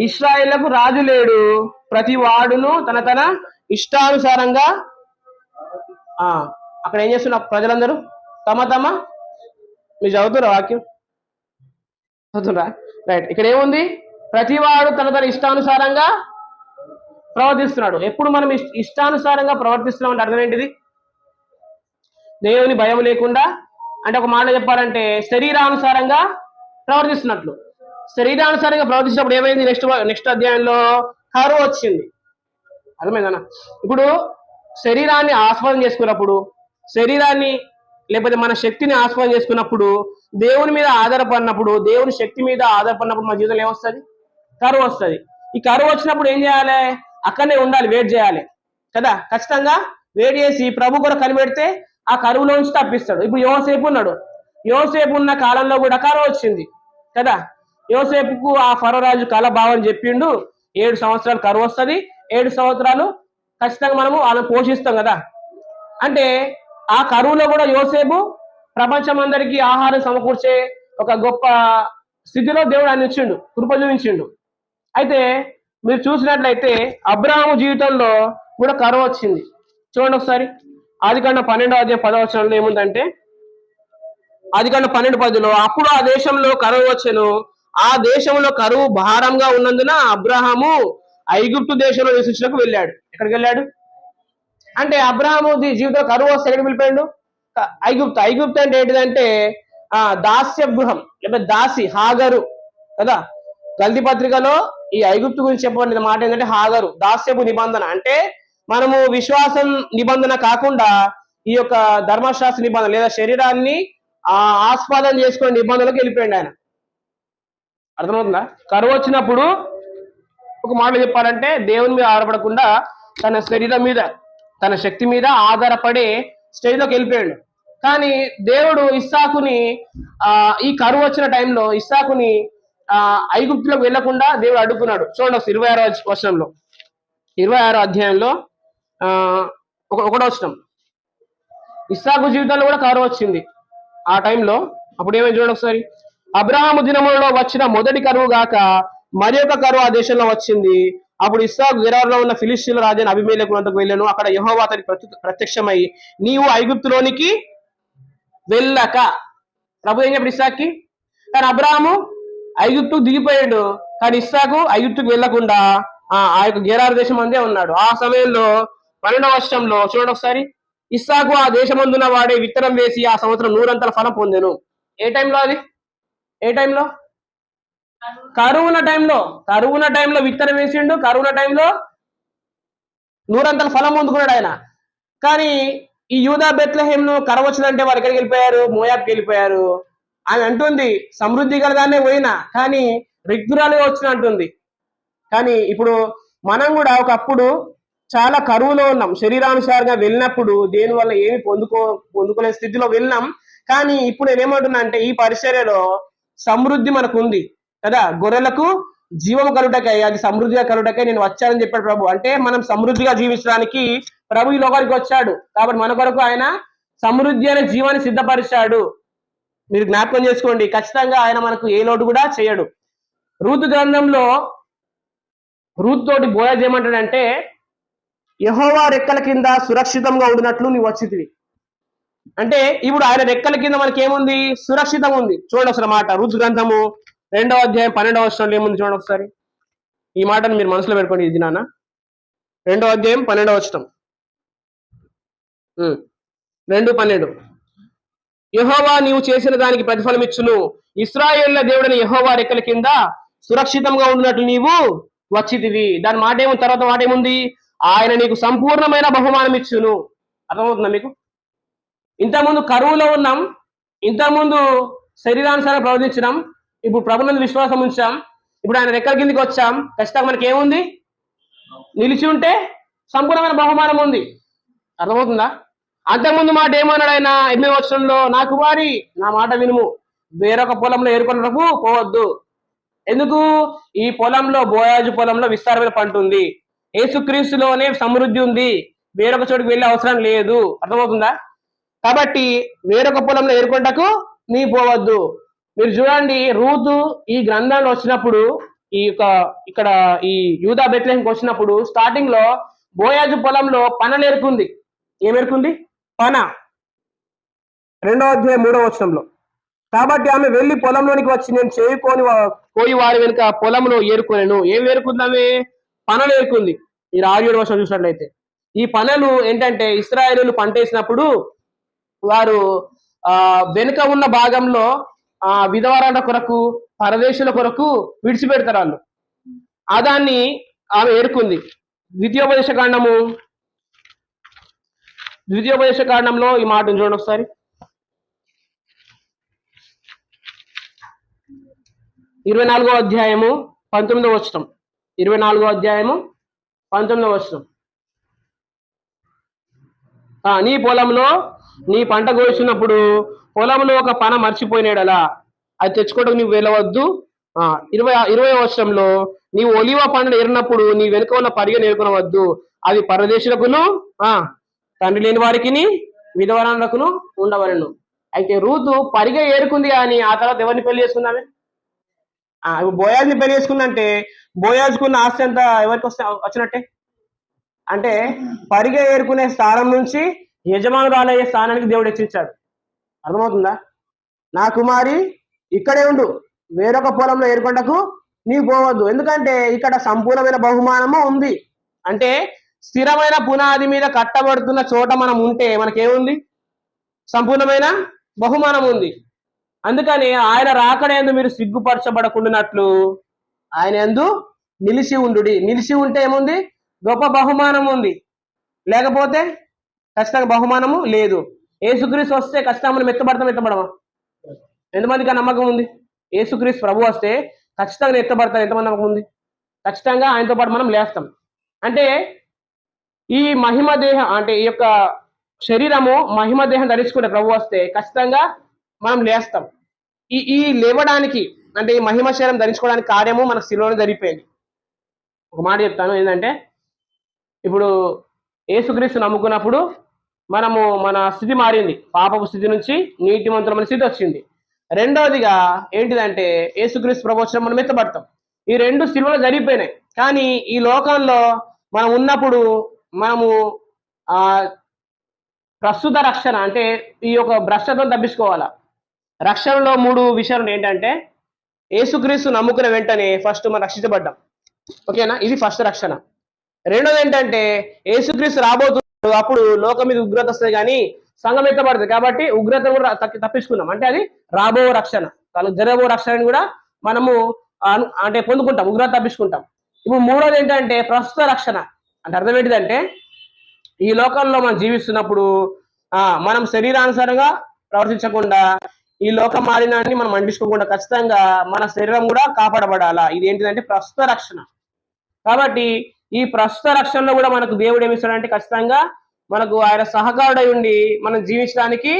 S1: ఇశ్రాయేలుకు రాజు లేడు, ప్రతి వాడును తన తన ఇష్టానుసారంగా. అక్కడ ఏం చేస్తున్నారు ప్రజలందరూ? తమ తమ, మీరు చదువుతురా వాక్యం? చదువుతురా? రైట్. ఇక్కడ ఏముంది? ప్రతివాడు తన తన ఇష్టానుసారంగా ప్రవర్తిస్తున్నాడు. ఎప్పుడు మనం ఇష్టానుసారంగా ప్రవర్తిస్తున్నాం అంటే అర్థం ఏంటిది? దేవుని భయం లేకుండా, అంటే ఒక మాట చెప్పాలంటే శరీరానుసారంగా ప్రవర్తిస్తున్నట్లు. శరీరానుసారంగా ప్రవర్తించినప్పుడు ఏమైంది? నెక్స్ట్ అధ్యాయంలో కరువు వచ్చింది. అర్థమైందన్న? ఇప్పుడు శరీరాన్ని ఆస్వాదం చేసుకున్నప్పుడు, శరీరాన్ని లేకపోతే మన శక్తిని ఆస్వాదం చేసుకున్నప్పుడు, దేవుని మీద ఆధారపడినప్పుడు, దేవుని శక్తి మీద ఆధారపడినప్పుడు మన జీవితంలో ఏమొస్తుంది? కరువు వస్తుంది. ఈ కరువు వచ్చినప్పుడు ఏం చేయాలి? అక్కడనే ఉండాలి, వెయిట్ చేయాలి కదా. ఖచ్చితంగా వెయిట్ చేసి ప్రభు కూడా కనిపెడితే ఆ కరువులో నుంచి తప్పిస్తాడు. ఇప్పుడు యోసేపు ఉన్నాడు. యోసేపు ఉన్న కాలంలో కూడా కరువు వచ్చింది కదా. యోసేపుకు ఆ ఫరో రాజు కళ బావని చెప్పిండు, 7 సంవత్సరాలు కరువు వస్తుంది, 7 సంవత్సరాలు ఖచ్చితంగా మనము వాళ్ళని పోషిస్తాం కదా. అంటే ఆ కరువులో కూడా యోసేపు ప్రపంచం అందరికీ ఆహారం సమకూర్చే ఒక గొప్ప స్థితిలో దేవుడు ఆయన ఇచ్చిండు, కృప చూపించిండు. అయితే మీరు చూసినట్లయితే అబ్రహాము జీవితంలో కూడా కరువు వచ్చింది. చూడండి ఒకసారి. ఆదికాండం 12వ అధ్యాయం 10వ వచనంలో ఏముందంటే, ఆదికాండం 12:10లో అప్పుడు ఆ దేశంలో కరువు వచ్చెను, ఆ దేశంలో కరువు భారంగా ఉన్నందున అబ్రహాము ఐగుప్తు దేశంలో నివసించడానికి వెళ్ళాడు. ఎక్కడికి వెళ్ళాడు అంటే అబ్రహాము జీవితంలో కరువు వస్తే ఎక్కడికి వెళ్ళిపోయాడు? ఐగుప్తు. ఐగుప్తు అంటే ఏంటిదంటే దాస్య గృహం, లేకపోతే దాసి, హాగరు కదా. గల్తీ పత్రికలో ఈ ఐగుప్తు గురించి చెప్పబడిన మాట ఏంటంటే హాగరు, దాస్యపు నిబంధన. అంటే మనము విశ్వాసం నిబంధన కాకుండా ఈ యొక్క ధర్మశాస్త్ర నిబంధన లేదా శరీరాన్ని ఆస్వాదం చేసుకునే నిబంధనలకు వెళ్ళిపోయాడు ఆయన. అర్థమవుతుందా? కరువు వచ్చినప్పుడు ఒక మాట చెప్పాలంటే దేవుని మీద ఆధారపడకుండా తన శరీరం మీద, తన శక్తి మీద ఆధారపడే స్టేజ్లోకి వెళ్ళిపోయాడు. కానీ దేవుడు ఇస్సాకుని ఈ కరువు వచ్చిన టైంలో ఇస్సాకుని ఐగుప్తులోకి వెళ్లకుండా దేవుడు అడ్డుకున్నాడు. చూడండి 26వ వచనంలో, 26వ అధ్యాయంలో 1వ వచనం. ఇస్సాకు జీవితంలో కూడా కరువు వచ్చింది ఆ టైంలో. అప్పుడు ఏమైంది చూడండి ఒకసారి. అబ్రహాము దినములలో వచ్చిన మొదటి కరువు గాక మరి ఒక కరువు ఆ దేశంలో వచ్చింది. అప్పుడు ఇస్సాకు గెరారులో ఉన్న ఫిలిష్తీయుల రాజైన అబీమెలెకు వద్దకు వెళ్ళాను. అక్కడ యెహోవా అతనికి ప్రత్యక్షమై నీవు ఐగుప్తులోనికి వెళ్ళక. ప్రభు ఏం చెప్పాడు ఇస్సాక్కి? కానీ అబ్రహాము ఐగుప్తుకు దిగిపోయాడు, కానీ ఇస్సాకు ఐగుప్తుకు వెళ్లకుండా ఆ యొక్క గెరారు దేశం అందే ఉన్నాడు. ఆ సమయంలో 12వ వచనంలో చూడండి ఒకసారి. ఇస్సాకు ఆ దేశమందున వాడే విత్తనం వేసి ఆ సంవత్సరం 100 ఫలం పొందెను. ఏ టైంలో అది? ఏ టైంలో? కరువున టైంలో. కరువున టైంలో విత్తనం వేసిండు, కరువున టైంలో 100 ఫలం పొందుకున్నాడు ఆయన. కానీ ఈ యూదా బెత్లెహేంను కరువు వచ్చిందంటే వారు ఎక్కడికి వెళ్ళిపోయారు? మోయాబ్కి వెళ్ళిపోయారు. ఆమె అంటుంది సమృద్ధి గలదాన్నే పోయినా కానీ రిగ్గురాలుగా వచ్చిన అంటుంది. కానీ ఇప్పుడు మనం కూడా ఒకప్పుడు చాలా కరువులో ఉన్నాం, శరీరానుసారంగా వెళ్ళినప్పుడు దేని వల్ల ఏమి పొందుకునే స్థితిలో వెళ్ళినాం. కానీ ఇప్పుడు నేనేమంటున్నా అంటే ఈ పరిచర్యలో సమృద్ధి మనకు ఉంది కదా. గొర్రెలకు జీవము కలుటకై, అది సమృద్ధిగా కలుటకై నేను వచ్చానని చెప్పాడు ప్రభు. అంటే మనం సమృద్ధిగా జీవించడానికి ప్రభు ఈ లోకానికి వచ్చాడు. కాబట్టి మన కొరకు ఆయన సమృద్ధి అనే జీవాన్ని సిద్ధపరిచాడు. మీరు జ్ఞాపకం చేసుకోండి. ఖచ్చితంగా ఆయన మనకు ఏ లోటు కూడా చేయడు. రూతు గ్రంథంలో రూతు తోటి బోయజ్ ఏమంటాడంటే, యెహోవా రెక్కల కింద సురక్షితంగా ఉండినట్లు నీవు వచ్చితివి. అంటే ఇప్పుడు ఆయన రెక్కల కింద మనకి ఏముంది? సురక్షితంగా ఉంది. చూడండి ఒకసారి మాట. రూతు గ్రంథము 2వ అధ్యాయం 12వ వచనంలో ఏముంది చూడండి ఒకసారి. ఈ మాటను మీరు మనసులో పెట్టుకోండి. ఇది నాన్న 2వ అధ్యాయం 12వ వచనం, 2:12. యెహోవా నీవు చేసిన దానికి ప్రతిఫలం ఇచ్చును, ఇశ్రాయేలుల దేవుడైన యెహోవా రెక్కల కింద సురక్షితంగా ఉండినట్లు నీవు వచ్చితివి. దాని మాట ఏముంది? తర్వాత మాట ఏముంది? ఆయన నీకు సంపూర్ణమైన బహుమానం ఇచ్చును. అర్థమవుతుందా మీకు? ఇంతకుముందు కరువులో ఉన్నాం, ఇంతకుముందు శరీరానుసారం ప్రవర్తించినాం, ఇప్పుడు ప్రభునందు విశ్వాసం ఉంచాం, ఇప్పుడు ఆయన రెక్కల కిందికి వచ్చాం. ఖచ్చితంగా మనకి ఏముంది? నిలిచి ఉంటే సంపూర్ణమైన బహుమానం ఉంది. అర్థమవుతుందా? అంతకుముందు మాట ఏమన్నాడు ఆయన 8వ వచనంలో, నా కుమారి నా మాట వినుము, వేరొక పొలంలో ఏరుకొనుటకు పోవద్దు. ఎందుకు? ఈ పొలంలో, బోయాజు పొలంలో విస్తారమైన పంట ఉంది, యేసుక్రీస్తులోనే సమృద్ధి ఉంది, వేరొక చోటుకి వెళ్ళే అవసరం లేదు. అర్థమవుతుందా? కాబట్టి వేరొక పొలంలో ఏరుకొనుటకు నీ పోవద్దు. మీరు చూడండి, రూతు ఈ గ్రంథంలో వచ్చినప్పుడు, ఈ యొక్క ఇక్కడ ఈ యూదా బెత్లెహేంకి వచ్చినప్పుడు స్టార్టింగ్ లో బోయాజు పొలంలో పనలు ఏరుకుంది. ఏమేరుకుంది? పన. 2వ అధ్యాయం 3వ వచనంలో. కాబట్టి ఆమె వెళ్లి పొలంలోనికి వచ్చి, నేను కోయి వారి వెనుక పొలంలో ఏరుకోలేను. ఏం ఏరుకుంది ఆమె? పనలు ఏరుకుంది. మీరు 6-7 వచనం చూసినట్లయితే ఈ పనలు ఏంటంటే, ఇశ్రాయేలీయులు పంట వేసినప్పుడు వారు వెనుక ఉన్న భాగంలో విధవరాల కొరకు, పరదేశుల కొరకు విడిచిపెడతారు వాళ్ళు. దాన్ని ఆమె ఏరుకుంది. ద్వితీయోపదేశ కాండంలో ఈ మాట చూడండి ఒకసారి. 24వ అధ్యాయము 19వ వచనం. 24వ అధ్యాయము 19వ వచనం. నీ పొలంలో నీ పంట కోసినప్పుడు పొలంలో ఒక పన మర్చిపోయినాడలా అది తెచ్చుకోవడానికి నువ్వు వెళ్ళవద్దు. 20వ వచనంలో, నీవు ఒలివ పంటను ఏరినప్పుడు నీ వెనుక ఉన్న పరిగెను ఏరుకొనవద్దు, అది పరదేశులకును తండ్రి లేని వారికి విధవరాలకును ఉండవలను. అయితే రూతు పరిగె ఏరుకుంది, కానీ ఆ తర్వాత ఎవరిని పెళ్లి చేసుకుందామే? బోయాజ్ని పెళ్లి చేసుకుందంటే బోయాజ్కున్న ఆస్తి అంతా ఎవరికి వచ్చినట్టే. అంటే పరిగె ఏరుకునే స్థానం నుంచి యజమానురాలయ్యే స్థానానికి దేవుడు హెచ్చించాడు. అర్థమవుతుందా? నా కుమారి ఇక్కడే ఉండు, వేరొక పొలంలో ఏరుకొనుటకు నీవు పోవద్దు. ఎందుకంటే ఇక్కడ సంపూర్ణమైన బహుమానము ఉంది. అంటే స్థిరమైన పునాది మీద కట్టబడుతున్న చోట మనం ఉంటే మనకేముంది? సంపూర్ణమైన బహుమానం ఉంది. అందుకని ఆయన రాకడందు మీరు సిగ్గుపరచబడకుండానట్లు ఆయన యందు నిలిచి ఉండుడి. నిలిచి ఉంటే ఏముంది? గొప్ప బహుమానం ఉంది. లేకపోతే ఖచ్చితంగా బహుమానము లేదు. యేసుక్రీస్తు వస్తే ఖచ్చితంగా మనం ఎత్తబడమా? ఎంతమందికి నమ్మకం ఉంది? యేసుక్రీస్తు ప్రభు వస్తే ఖచ్చితంగా ఎత్తబడతారు. ఎంతమంది నమ్మకం ఉంది? ఖచ్చితంగా ఆయనతో పాటు మనం లేస్తాం. అంటే ఈ మహిమ దేహం, అంటే ఈ యొక్క శరీరము మహిమ దేహం ధరించుకుంటే ప్రభు వస్తే ఖచ్చితంగా మనం లేస్తాం. ఈ లేవడానికి, అంటే ఈ మహిమ శరీరం ధరించుకోవడానికి కార్యము మనకు శిలువలో జరిగిపోయింది. ఒక మాట చెప్తాను ఏంటంటే, ఇప్పుడు యేసుక్రీస్తు నమ్ముకున్నప్పుడు మనము మన స్థితి మారింది. పాపపు స్థితి నుంచి నీతిమంతులమైన స్థితి వచ్చింది. రెండవదిగా ఏంటిదంటే, యేసుక్రీస్తు ప్రభు వచ్చిన మనం ఎత్తబడతాం. ఈ రెండు శిలువలో జరిగిపోయినాయి. కానీ ఈ లోకంలో మనం ఉన్నప్పుడు మనము ప్రస్తుత రక్షణ, అంటే ఈ యొక్క భ్రష్టత్వం తప్పించుకోవాలా. రక్షణలో 3 విషయాలు ఏంటంటే, యేసుక్రీస్తు నమ్ముకున్న వెంటనే ఫస్ట్ మనం రక్షించబడ్డాం. ఓకేనా? ఇది ఫస్ట్ రక్షణ. రెండోది ఏంటంటే, యేసుక్రీస్తు రాబోతున్నాడు, అప్పుడు లోకం మీద ఉగ్రత వస్తుంది, కానీ సంఘం ఎత్తబడుతుంది. కాబట్టి ఉగ్రత కూడా తప్పించుకున్నాం. అంటే అది రాబో రక్షణ. జరగబో రక్షణని కూడా మనము అంటే పొందుకుంటాం, ఉగ్రత తప్పించుకుంటాం. ఇప్పుడు మూడోది ఏంటంటే ప్రస్తుత రక్షణ. అంటే అర్థం ఏంటిదంటే, ఈ లోకంలో మనం జీవిస్తున్నప్పుడు మనం శరీరానుసారంగా ప్రవర్తించకుండా, ఈ లోక మాలిన్యాన్ని మనం అంటించుకోకుండా ఖచ్చితంగా మన శరీరం కూడా కాపాడబడాలా. ఇది ఏంటిదంటే ప్రస్తుత రక్షణ. కాబట్టి ఈ ప్రస్తుత రక్షణలో కూడా మనకు దేవుడు ఏమిస్తాడంటే, ఖచ్చితంగా మనకు ఆయన సహకారుడై ఉండి మనం జీవించడానికి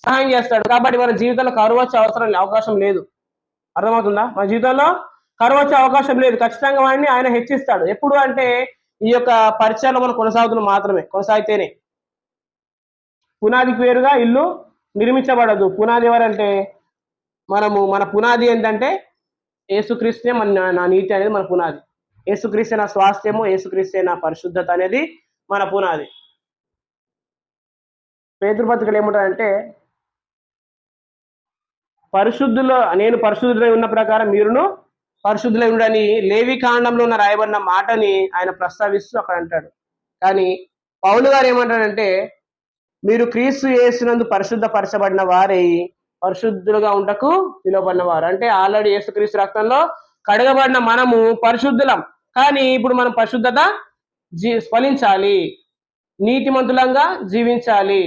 S1: సహాయం చేస్తాడు. కాబట్టి మన జీవితంలో కరువు వచ్చే అవకాశం లేదు. అర్థమవుతుందా? మన జీవితంలో కరువు వచ్చే అవకాశం లేదు. ఖచ్చితంగా వాడిని ఆయన హెచ్చిస్తాడు. ఎప్పుడు అంటే ఈ యొక్క పరిచయాలు మనం కొనసాగితేనే. పునాదికి వేరుగా ఇల్లు నిర్మించబడదు. పునాది ఎవరంటే మన పునాది ఏంటంటే యేసుక్రీస్తే నా నీతి అనేది మన పునాది. యేసుక్రీస్తే నా స్వాస్థ్యము, యేసుక్రీస్తే నా పరిశుద్ధత అనేది మన పునాది. పేతురు పత్రికలు ఏముంటాయంటే, నేను పరిశుద్ధులై ఉన్న ప్రకారం మీరును పరిశుద్ధులై ఉండని లేవి కాండంలో ఉన్న రాయబడిన మాటని ఆయన ప్రస్తావిస్తూ అక్కడ అంటాడు. కానీ పౌలు గారు ఏమంటాడంటే, మీరు క్రీస్తు యేసునందు పరిశుద్ధపరచబడిన వారై పరిశుద్ధులుగా ఉండకు పిలువబడిన వారు. అంటే ఆల్రెడీ యేసుక్రీస్తు రక్తంలో కడగబడిన మనము పరిశుద్ధులం. కానీ ఇప్పుడు మనం పరిశుద్ధత ఫలించాలి, నీతిమంతులంగా జీవించాలి.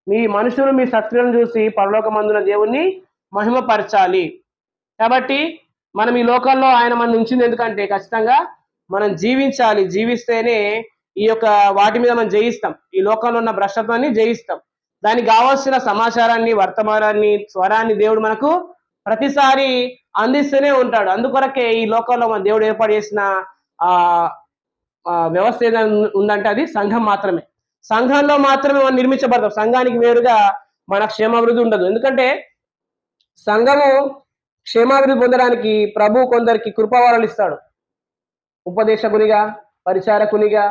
S1: మీ మనుషులు మీ సత్క్రియలను చూసి పరలోకమందున దేవుణ్ణి మహిమపరచాలి. కాబట్టి మనం ఈ లోకంలో ఆయన మనం ఉంచింది ఎందుకంటే ఖచ్చితంగా మనం జీవించాలి. జీవిస్తేనే ఈ యొక్క వాటి మీద మనం జయిస్తాం. ఈ లోకంలో ఉన్న భ్రష్టత్వాన్ని జయిస్తాం. దానికి కావాల్సిన సమాచారాన్ని, వర్తమానాన్ని, స్వరాన్ని దేవుడు మనకు ప్రతిసారి అందిస్తూనే ఉంటాడు. అందుకొరకే ఈ లోకంలో మన దేవుడు ఏర్పాటు చేసిన ఆ వ్యవస్థ ఏదైనా ఉందంటే అది సంఘం మాత్రమే. సంఘంలో మాత్రమే మనం నిర్మించబడతాం. సంఘానికి వేరుగా మన క్షేమాభివృద్ధి ఉండదు. ఎందుకంటే సంఘము క్షేమాభివృద్ధి పొందడానికి ప్రభు కొందరికి కృపావరాలు ఇస్తాడు. ఉపదేశకునిగా, పరిచారకునిగా,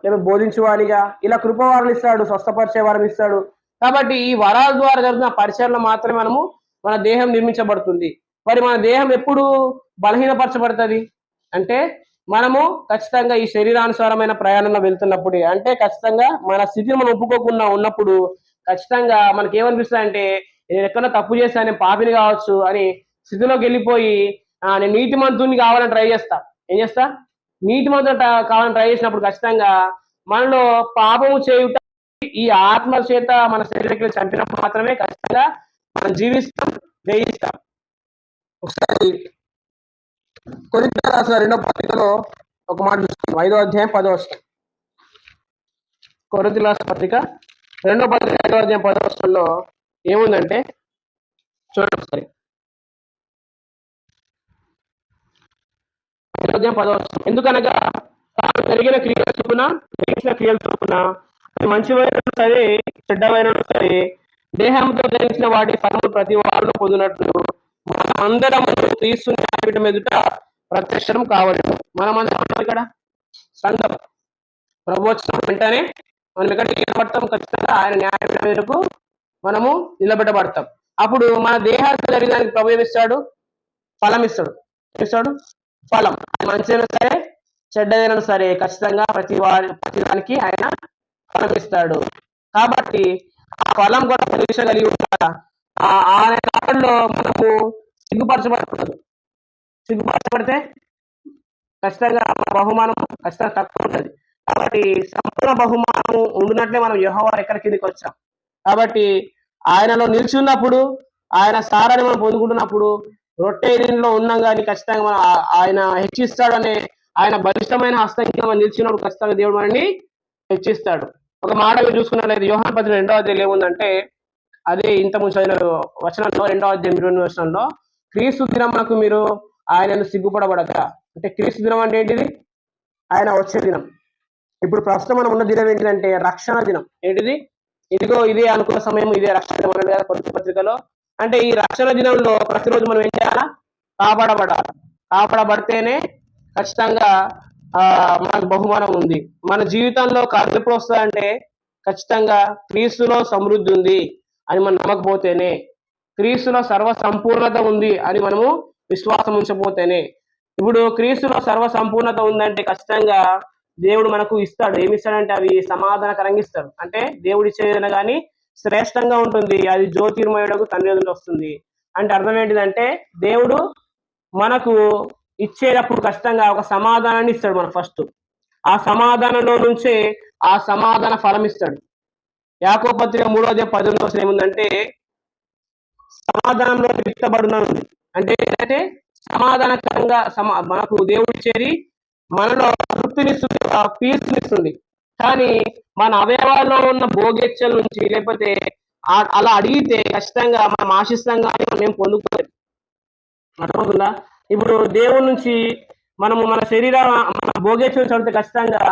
S1: లేదా బోధించువానిగా ఇలా కృపావరాలు ఇస్తాడు, స్వస్థపరిచే వరం ఇస్తాడు. కాబట్టి ఈ వరాల ద్వారా జరుగుతున్న పరిచయంలో మాత్రమే మనము మన దేహం నిర్మించబడుతుంది. మరి మన దేహం ఎప్పుడు బలహీనపరచబడుతుంది అంటే మనము ఖచ్చితంగా ఈ శరీరానుసారమైన ప్రయాణంలో వెళ్తున్నప్పుడే, అంటే ఖచ్చితంగా మన స్థితిని మనం ఒప్పుకోకుండా ఉన్నప్పుడు ఖచ్చితంగా మనకి ఏమనిపిస్తుంది అంటే నేను ఎక్కడో తప్పు చేస్తాను, నేను పాపిని కావచ్చు అని స్థితిలోకి వెళ్ళిపోయి నేను నీతిమంతుని కావాలని ట్రై చేస్తా. ఏం చేస్తా? నీతిమంతుడు కావాలని ట్రై చేసినప్పుడు ఖచ్చితంగా మనలో పాపము చేయుట ఈ ఆత్మ చేత మన శరీరాన్ని చంపినప్పుడు మాత్రమే ఖచ్చితంగా మనం జీవిస్తాం, జయిస్తాం. ఒకసారి కొరింథీయులకు రాసిన 2వ పత్రికలో ఒక మాట చూస్తున్నాం. 5వ అధ్యాయం 10వ వచనం. కొరింథీయులకు రాసిన పత్రిక 2వ పత్రిక 5వ అధ్యాయం 10వ వచనంలో ఏముందంటే చూడండి ఒకసారి. 5వ అధ్యాయం 10వ వచనం. ఎందుకనగా తాను జరిగిన క్రియల చొప్పున, జరిగిన క్రియల చొప్పున మంచివైన సరే చెడ్డవైన సరే దేహంతో జరిగిన వాటి ఫలము ప్రతి వారు పొందినట్లు మనమందరం క్రీస్తు న్యాయపీఠం ఎదుట ప్రత్యక్షం కావడం. మనమందరం ఇక్కడ సంఘం ప్రభు వచ్చిన వెంటనే మనం ఎక్కడికి నిలబడతాం? ఖచ్చితంగా ఆయన న్యాయపీఠం ఎదుటకు మనము నిలబెట్టబడతాం. అప్పుడు మన దేహానికి జరిగడానికి ప్రభు ఏమిస్తాడు? ఫలం ఇస్తాడు. ఏమిస్తాడు? ఫలం. మంచిదైనా సరే చెడ్డదైనా సరే ఖచ్చితంగా ప్రతి దానికి ఆయన ఫలం ఇస్తాడు. కాబట్టి ఆ ఫలం కూడా పరీక్ష కలిగి ఉంటారా? ఆయన కాలంలో మనము సిగ్గుపరచబడకూడదు. సిగ్గుపరచబడితే ఖచ్చితంగా బహుమానం ఖచ్చితంగా తక్కువ ఉంటుంది. కాబట్టి సంపూర్ణ బహుమానం ఉండినట్లే మనం యెహోవా ఎక్కడి కిందికి వచ్చాం. కాబట్టి ఆయనలో నిల్చున్నప్పుడు, ఆయన సారాన్ని మనం పొందుకుంటున్నప్పుడు, రొట్టె నీళ్ళలో ఉన్నాం కానీ ఖచ్చితంగా మనం ఆయన హెచ్చిస్తాడు అనే ఆయన బలిష్టమైన హస్తం కింద మనం నిలిచినప్పుడు ఖచ్చితంగా దేవుడు మనల్ని హెచ్చిస్తాడు. ఒక మాట చూసుకున్నట్లయితే యోహాను పత్రిక 2వ అధ్యాయం ఏముందంటే అదే ఇంతకుముందు చదివిన వచనంలో 2వ అధ్యాయం 22వ వచనంలో క్రీస్తు దినమునకు మీరు ఆయనను సిగ్గుపడబడక. అంటే క్రీస్తు దినం అంటే ఏంటిది? ఆయన వచ్చే దినం. ఇప్పుడు ప్రస్తుతం మనం ఉన్న దినం ఏంటిదంటే రక్షణ దినం. ఏంటిది? ఇదిగో ఇదే అనుకున్న సమయం, ఇదే రక్షణ దినం అన్నది కదా కొరింథీ పత్రికలో. అంటే ఈ రక్షణ దినంలో ప్రతిరోజు మనం ఏం చేయాలా? కాపాడబడాలి. కాపాడబడితేనే ఖచ్చితంగా మనకు బహుమానం ఉంది. మన జీవితంలో కరుణ ఎప్పుడు వస్తుందంటే ఖచ్చితంగా క్రీస్తులో సమృద్ధి ఉంది అని మనం నమ్మకపోతేనే, క్రీస్తులో సర్వ సంపూర్ణత ఉంది అని మనము విశ్వాసం ఉంచకపోతేనే. ఇప్పుడు క్రీస్తులో సర్వ సంపూర్ణత ఉందంటే ఖచ్చితంగా దేవుడు మనకు ఇస్తాడు. ఏమి ఇస్తాడంటే అవి సమాధానకరంగా ఇస్తాడు. అంటే దేవుడు ఇచ్చేదైనా కానీ శ్రేష్టంగా ఉంటుంది. అది జ్యోతిర్మయుడకు తండ్రి నుండి వస్తుంది. అంటే అర్థం ఏంటిదంటే దేవుడు మనకు ఇచ్చేటప్పుడు ఖచ్చితంగా ఒక సమాధానాన్ని ఇస్తాడు. మనకు ఫస్ట్ ఆ సమాధానంలో నుంచే ఆ సమాధాన ఫలం ఇస్తాడు. యాకోబు పత్రిక 3వ అధ్యాయం 18వ వచనం ఏముందంటే సమాధానంలో విత్తబడునది. అంటే ఏంటంటే సమాధానకరంగా మనకు దేవుడు ఇచ్చేది మనలో తృప్తినిస్తుంది, పీస్నిస్తుంది. కానీ మన అవయవాల్లో ఉన్న భోగేచ్ఛల నుంచి లేకపోతే అలా అడిగితే ఖచ్చితంగా మనం ఆశిస్తాం కానీ మనం పొందుకోలేదు. అర్థమవుతుందా? ఇప్పుడు దేవుడి నుంచి మనము మన శరీరం మన భోగేచ్ఛలు చదివితే ఖచ్చితంగా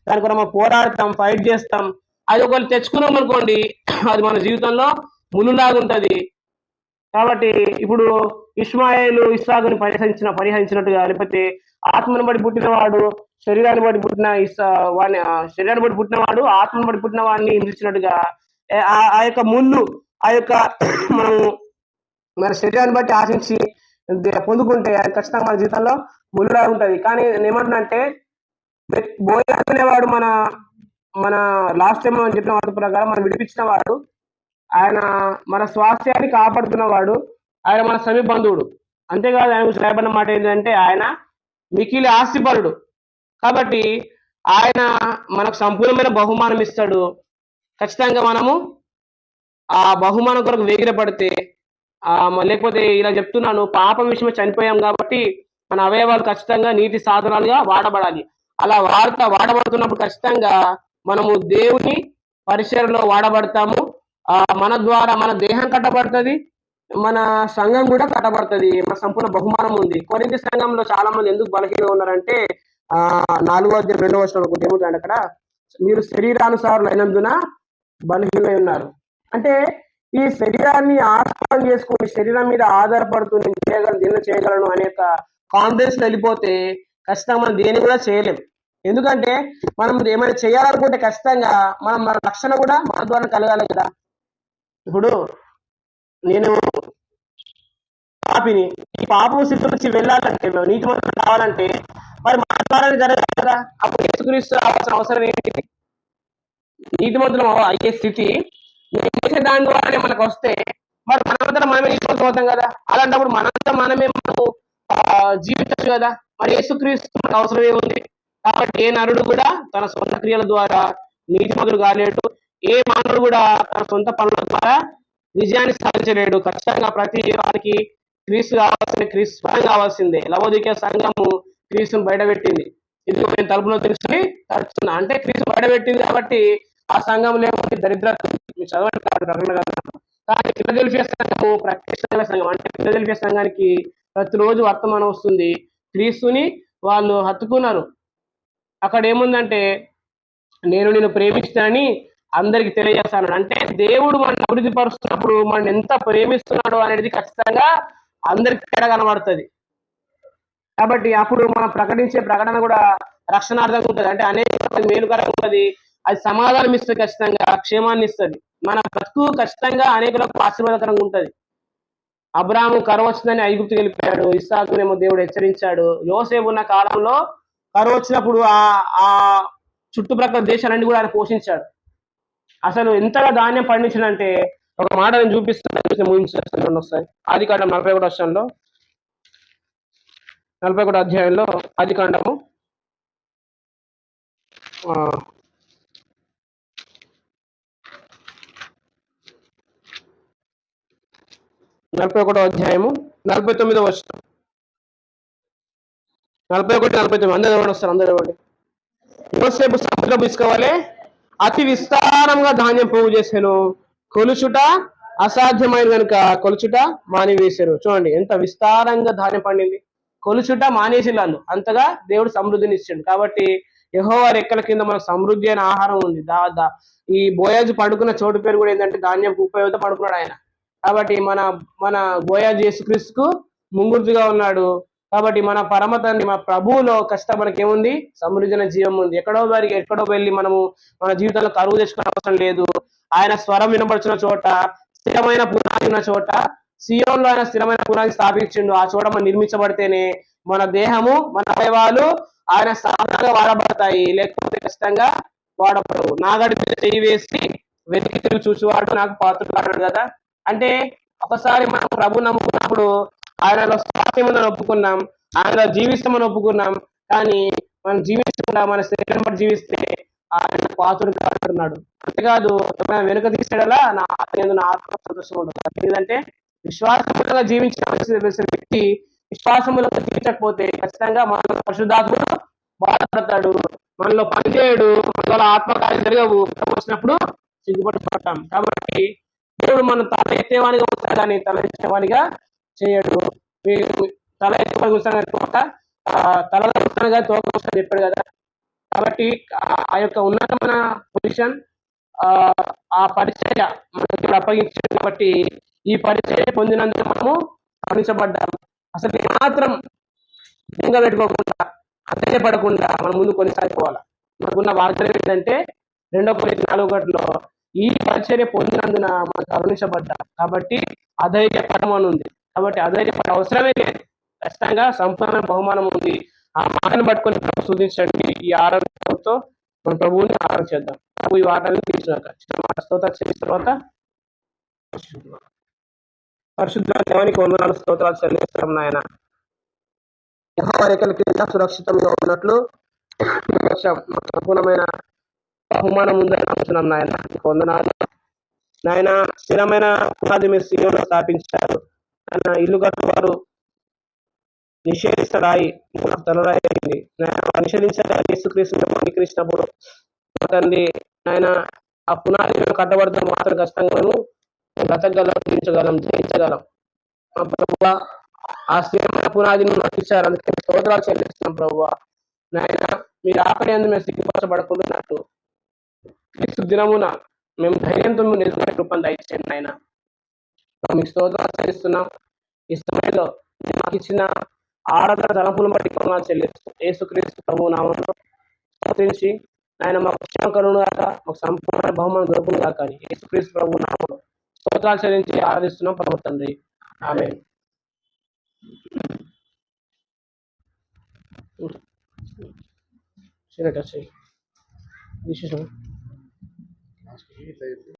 S1: దాని కొరకు మనం పోరాడతాం, ఫైట్ చేస్తాం. అది ఒకళ్ళు తెచ్చుకున్నాం అనుకోండి, అది మన జీవితంలో మునులాగా ఉంటుంది. కాబట్టి ఇప్పుడు ఇష్మాయేలు ఇస్సాకుని పరిహరించినట్టుగా, లేకపోతే ఆత్మను బట్టి పుట్టినవాడు శరీరాన్ని బట్టి పుట్టిన శరీరాన్ని బట్టి పుట్టినవాడు ఆత్మను బట్టి పుట్టిన వాడిని హింసించినట్టుగా ఆ యొక్క ముళ్ళు ఆ యొక్క మనము మన శరీరాన్ని బట్టి ఆశించి పొందుకుంటే అది ఖచ్చితంగా మన జీవితంలో ముళ్ళులా ఉంటుంది. కానీ నేను ఏమంటున్నానంటే బోయనేవాడు మన లాస్ట్ టైం మనం చెప్పిన వాటి ప్రకారం మనం విడిపించిన వాడు, ఆయన మన స్వాస్థ్యాన్ని కాపాడుతున్నవాడు, ఆయన మన సమీప బంధువుడు. అంతేకాదు ఆయన గురించి రాయబడిన మాట ఏంటంటే ఆయన మికిలి ఆస్తిపరుడు. కాబట్టి ఆయన మనకు సంపూర్ణమైన బహుమానం ఇస్తాడు. ఖచ్చితంగా మనము ఆ బహుమానం కొరకు వేగిరపడితే లేకపోతే ఇలా చెప్తున్నాను, పాపం విషయమే చనిపోయాం కాబట్టి మన అవయవాలు ఖచ్చితంగా నీతి సాధనాలుగా వాడబడాలి. అలా వాడబడుతున్నప్పుడు ఖచ్చితంగా మనము దేవుని పరిచర్లో వాడబడతాము. మన ద్వారా మన దేహం కట్టబడుతుంది, మన సంఘం కూడా కట్టబడుతుంది, మన సంపూర్ణ బహుమానం ఉంది. కొరింథీ సంఘంలో చాలా మంది ఎందుకు బలహీనంగా ఉన్నారంటే 4వ అధ్యాయం 2వ వచనం ఒకటి ఏముందంటే అక్కడ, మీరు శరీరానుసారులు అయినందున బలహీనై ఉన్నారు. అంటే ఈ శరీరాన్ని ఆస్పదం చేసుకుని శరీరం మీద ఆధారపడుతూ నేను చేయగలను, దీన్ని చేయగలను అనే కాన్ఫిడెన్స్ వెళ్ళిపోతే ఖచ్చితంగా మనం దేన్ని కూడా చేయలేం. ఎందుకంటే మనం ఏమైనా చేయాలనుకుంటే ఖచ్చితంగా మన రక్షణ కూడా మన ద్వారా కలగాలి కదా. ఇప్పుడు నేను పాపిని, ఈ పాపం స్థితి నుంచి వెళ్ళాలంటే, నీతి మంత్రం కావాలంటే మరి మన ద్వారా జరగాలి కదా. అప్పుడు యేసుక్రీస్తు రావాల్సిన అవసరం ఏంటి? నీతి మంత్రం అయ్యే స్థితి నేను చేసే దాని ద్వారానే మనకు వస్తే మరి మనంతా మనమే తీసుకోకపోతాం కదా. అలాంటప్పుడు మనంతా మనమే మనకు జీవించచ్చు కదా. మరి యేసుక్రీస్తు మనకు అవసరం ఏముంది? కాబట్టి ఏ నరుడు కూడా తన సొంత క్రియల ద్వారా నీతిమంతుడు కాలేడు. ఏ మానవుడు కూడా తన సొంత పనుల ద్వారా విజయాన్ని సాధించలేడు. ఖచ్చితంగా ప్రతి వారికి క్రీస్తు కావాల్సిందే. లవోదికీయ సంఘము క్రీస్తుని బయటపెట్టింది. ఇది నేను తలుపులో తెలుసుకుని తడుచున్నా అంటే క్రీస్తు బయటపెట్టింది కాబట్టి ఆ సంఘంలో ఏమో దరిద్రత మీరు చదవండి కానీ ఫిలదెల్ఫియా సంఘము ప్రత్యక్షమైన సంఘం. అంటే ఫిలదెల్ఫియా సంఘానికి ప్రతిరోజు వర్తమానం వస్తుంది. క్రీస్తుని వాళ్ళు హత్తుకున్నారు. అక్కడ ఏముందంటే, నేను నిన్ను ప్రేమిస్తానని అందరికి తెలియజేస్తాను. అంటే దేవుడు మనల్ని అభివృద్ధి పరుస్తున్నప్పుడు మనం ఎంత ప్రేమిస్తున్నాడో అనేది ఖచ్చితంగా అందరికి తేడా కనబడుతుంది. కాబట్టి అప్పుడు మనం ప్రకటించే ప్రకటన కూడా రక్షణార్థంగా ఉంటుంది. అంటే అనేక మేలుకరంగా ఉంటుంది. అది సమాధానం ఇస్తుంది, ఖచ్చితంగా క్షేమాన్ని ఇస్తుంది. మన బ్రతుకు ఖచ్చితంగా అనేకులకు ఆశీర్వాదకరంగా ఉంటుంది. అబ్రాహాము కరువు వచ్చిందని ఐగుప్తుకి వెళ్ళిపోయాడు. ఇస్సాకునేమో దేవుడు హెచ్చరించాడు. యోసేపు ఉన్న కాలంలో కరువు వచ్చినప్పుడు ఆ చుట్టుప్రక్కల దేశాలన్నీ కూడా ఆయన పోషించాడు. అసలు ఎంతగా ధాన్యం పండించాడంటే, ఒక మాట నేను చూపిస్తాను, ముగించేస్తాను ఒకసారి. ఆదికాండం 41వ వచనంలో, 41వ అధ్యాయంలో ఆదికాండము 41వ అధ్యాయము 49వ వచనం, 41, 49 అందరూ వస్తారు. అందరూ ఇవ్వండి. యోసేపు సముద్రపు ఇసుక వలె అతి విస్తారంగా ధాన్యం పోగు చేశాను, కొలుచుట అసాధ్యమైన కనుక కొలుచుట మానివేశారు. చూడండి ఎంత విస్తారంగా ధాన్యం పండింది. కొలుచుట మానేసి వాళ్ళు అంతగా దేవుడు సమృద్ధిని ఇచ్చాడు. కాబట్టి యెహోవా రెక్కల కింద మనకు సమృద్ధి అయిన ఆహారం ఉంది. ఈ బోయాజు పడుకున్న చోటు పేరు కూడా ఏంటంటే ధాన్యం ఉపయోగంతో పడుకున్నాడు ఆయన. కాబట్టి మన బోయాజు యేసుక్రీస్తుకు ముంగుర్తుగా ఉన్నాడు. కాబట్టి మన పరమ తండ్రి మన ప్రభువులో ఖచ్చితంగా మనకి ఏముంది? సమృద్ధి జీవం ఉంది. ఎక్కడో వెళ్ళి మనము మన జీవితంలో కరువు తెచ్చుకునే అవసరం లేదు. ఆయన స్వరం వినపడుచున్న చోట, స్థిరమైన పునాది ఉన్న చోట, సియోన్లో ఆయన స్థిరమైన పునాది స్థాపించిండు. ఆ చోట మనం నిర్మించబడితేనే మన దేహము, మన అవయవాలు ఆయన సాధనగా వాడబడతాయి. లేకపోతే ఖచ్చితంగా వాడబడవు. నాగడి మీద చెయ్యి వేసి వెతికి తిరిగి చూసేవాడు నాకు పాత్రలు కాడు కదా. అంటే ఒకసారి మనం ప్రభు నమ్ముకున్నప్పుడు ఆయనలో స్వాస్థ్యమని ఒప్పుకున్నాం, ఆయనలో జీవిస్తామని ఒప్పుకున్నాం. కానీ మనం జీవించకుండా మన శరీరం బట్టి జీవిస్తే ఆయన పాత్రుడు కాడున్నాడు. అంతేకాదు ఎప్పుడైనా వెనుక తీసేలా నా ఆత్మ సంతోషం ఉంటుంది. ఎందుకంటే విశ్వాసములుగా జీవించిన వ్యక్తి విశ్వాసములుగా జీవించకపోతే ఖచ్చితంగా మన పరిశుద్ధాత్ముడు బాధపడతాడు, మనలో పనిచేయడు, మనలో ఆత్మకార్యం జరగవు. వచ్చినప్పుడు సిగ్గుపడిపోతాం. కాబట్టి దేవుడు మనం తల ఎత్తేవానిగా ఉంటాడు కానీ తల ఎత్తేవానిగా చేయడు. తల ఎత్తుకొని కూర్చొని తలలో కూర్చొని తోక కూర్చొని చెప్పాడు కదా. కాబట్టి ఆ యొక్క ఉన్నతమైన పొజిషన్, ఆ పరిచర్య మనకి అప్పగించాడు. కాబట్టి ఈ పరిచర్య పొందినందుకు మనము గమనించబడ్డాం. అసలు మాత్రం బెంగ పెట్టుకోకుండా, అధైర్యపడకుండా మనం ముందు కొనసాగిపోవాలి. మనకున్న వాగ్దానం ఏంటంటే 2 Corinthians 4:1 ఈ పరిచర్య పొందినందున మనం గమనించబడ్డాం. కాబట్టి అధైర్యపడడం అని ఉంది. కాబట్టి అధైర్యపడే అవసరమే లేదు. ఖచ్చితంగా సంపూర్ణ బహుమానం ఉంది. ఆ మాటను పట్టుకొని ప్రభు స్తుతించండి. ఈ ఆరాధనతో మన ప్రభువుని ఆరాధన చేద్దాం. ప్రభు ఈ వాటాన్ని తీసుకున్నాక స్తోత్రాలు చేసిన తర్వాత పరిశుద్ధ దేవానికి వందనాలు స్తోత్రాలు చెల్లిస్తాం నాయన. యెహోవా రెక్కల కింద సురక్షితంగా ఉన్నట్లు సంపూర్ణమైన బహుమానం ఉందని నమ్ముతున్నాం నాయన. వందనాలు నాయన. స్థిరమైన పునాది మీరు సియోనులో స్థాపించారు. ఆయన ఇల్లు కట్టువారు నిషేధిస్తరాయి నాకు తలరాయి అయింది. నేను నిషేధించగా యేసుక్రీస్తు అంగీకరించినప్పుడు తండ్రి ఆయన ఆ పునాది మీద కట్టబడితే మాత్రం ఖచ్చితంగాను బ్రతకగలం, జయించగలం. మా ప్రభువా ఆ స్థిరమైన పునాదిని మాకు ఇచ్చారు. అందుకే స్తోత్రాలు చెల్లిస్తున్నాం ప్రభువా. నాయన మీరు ఆకలి అందు మేము సిగ్గుపరచబడుకుంటున్నట్టు క్రీస్తు దినమున మేము ధైర్యంతో మేము నిజమైన కృపను దయచేయండి ఆయన. మీకు స్తోత్రాలు చెల్లిస్తున్నాం. ఈ సమయంలో మీరు మాకు ఇచ్చిన ఆరాధన తలపులు బట్టి కొనాలు చెల్లిస్తాం. యేసుక్రీస్తు ప్రభు నామంలో స్తోత్రించి ఆయన మాకు క్షమ కరుణ గాక, మాకు సంపూర్ణ బహుమానం దొరుకును గాక అని యేసుక్రీస్తు ప్రభు నామంలో స్తోత్రాలు చెల్లించి ఆరాధిస్తున్నాం ప్రభు తండ్రి. ఆమేన్. This is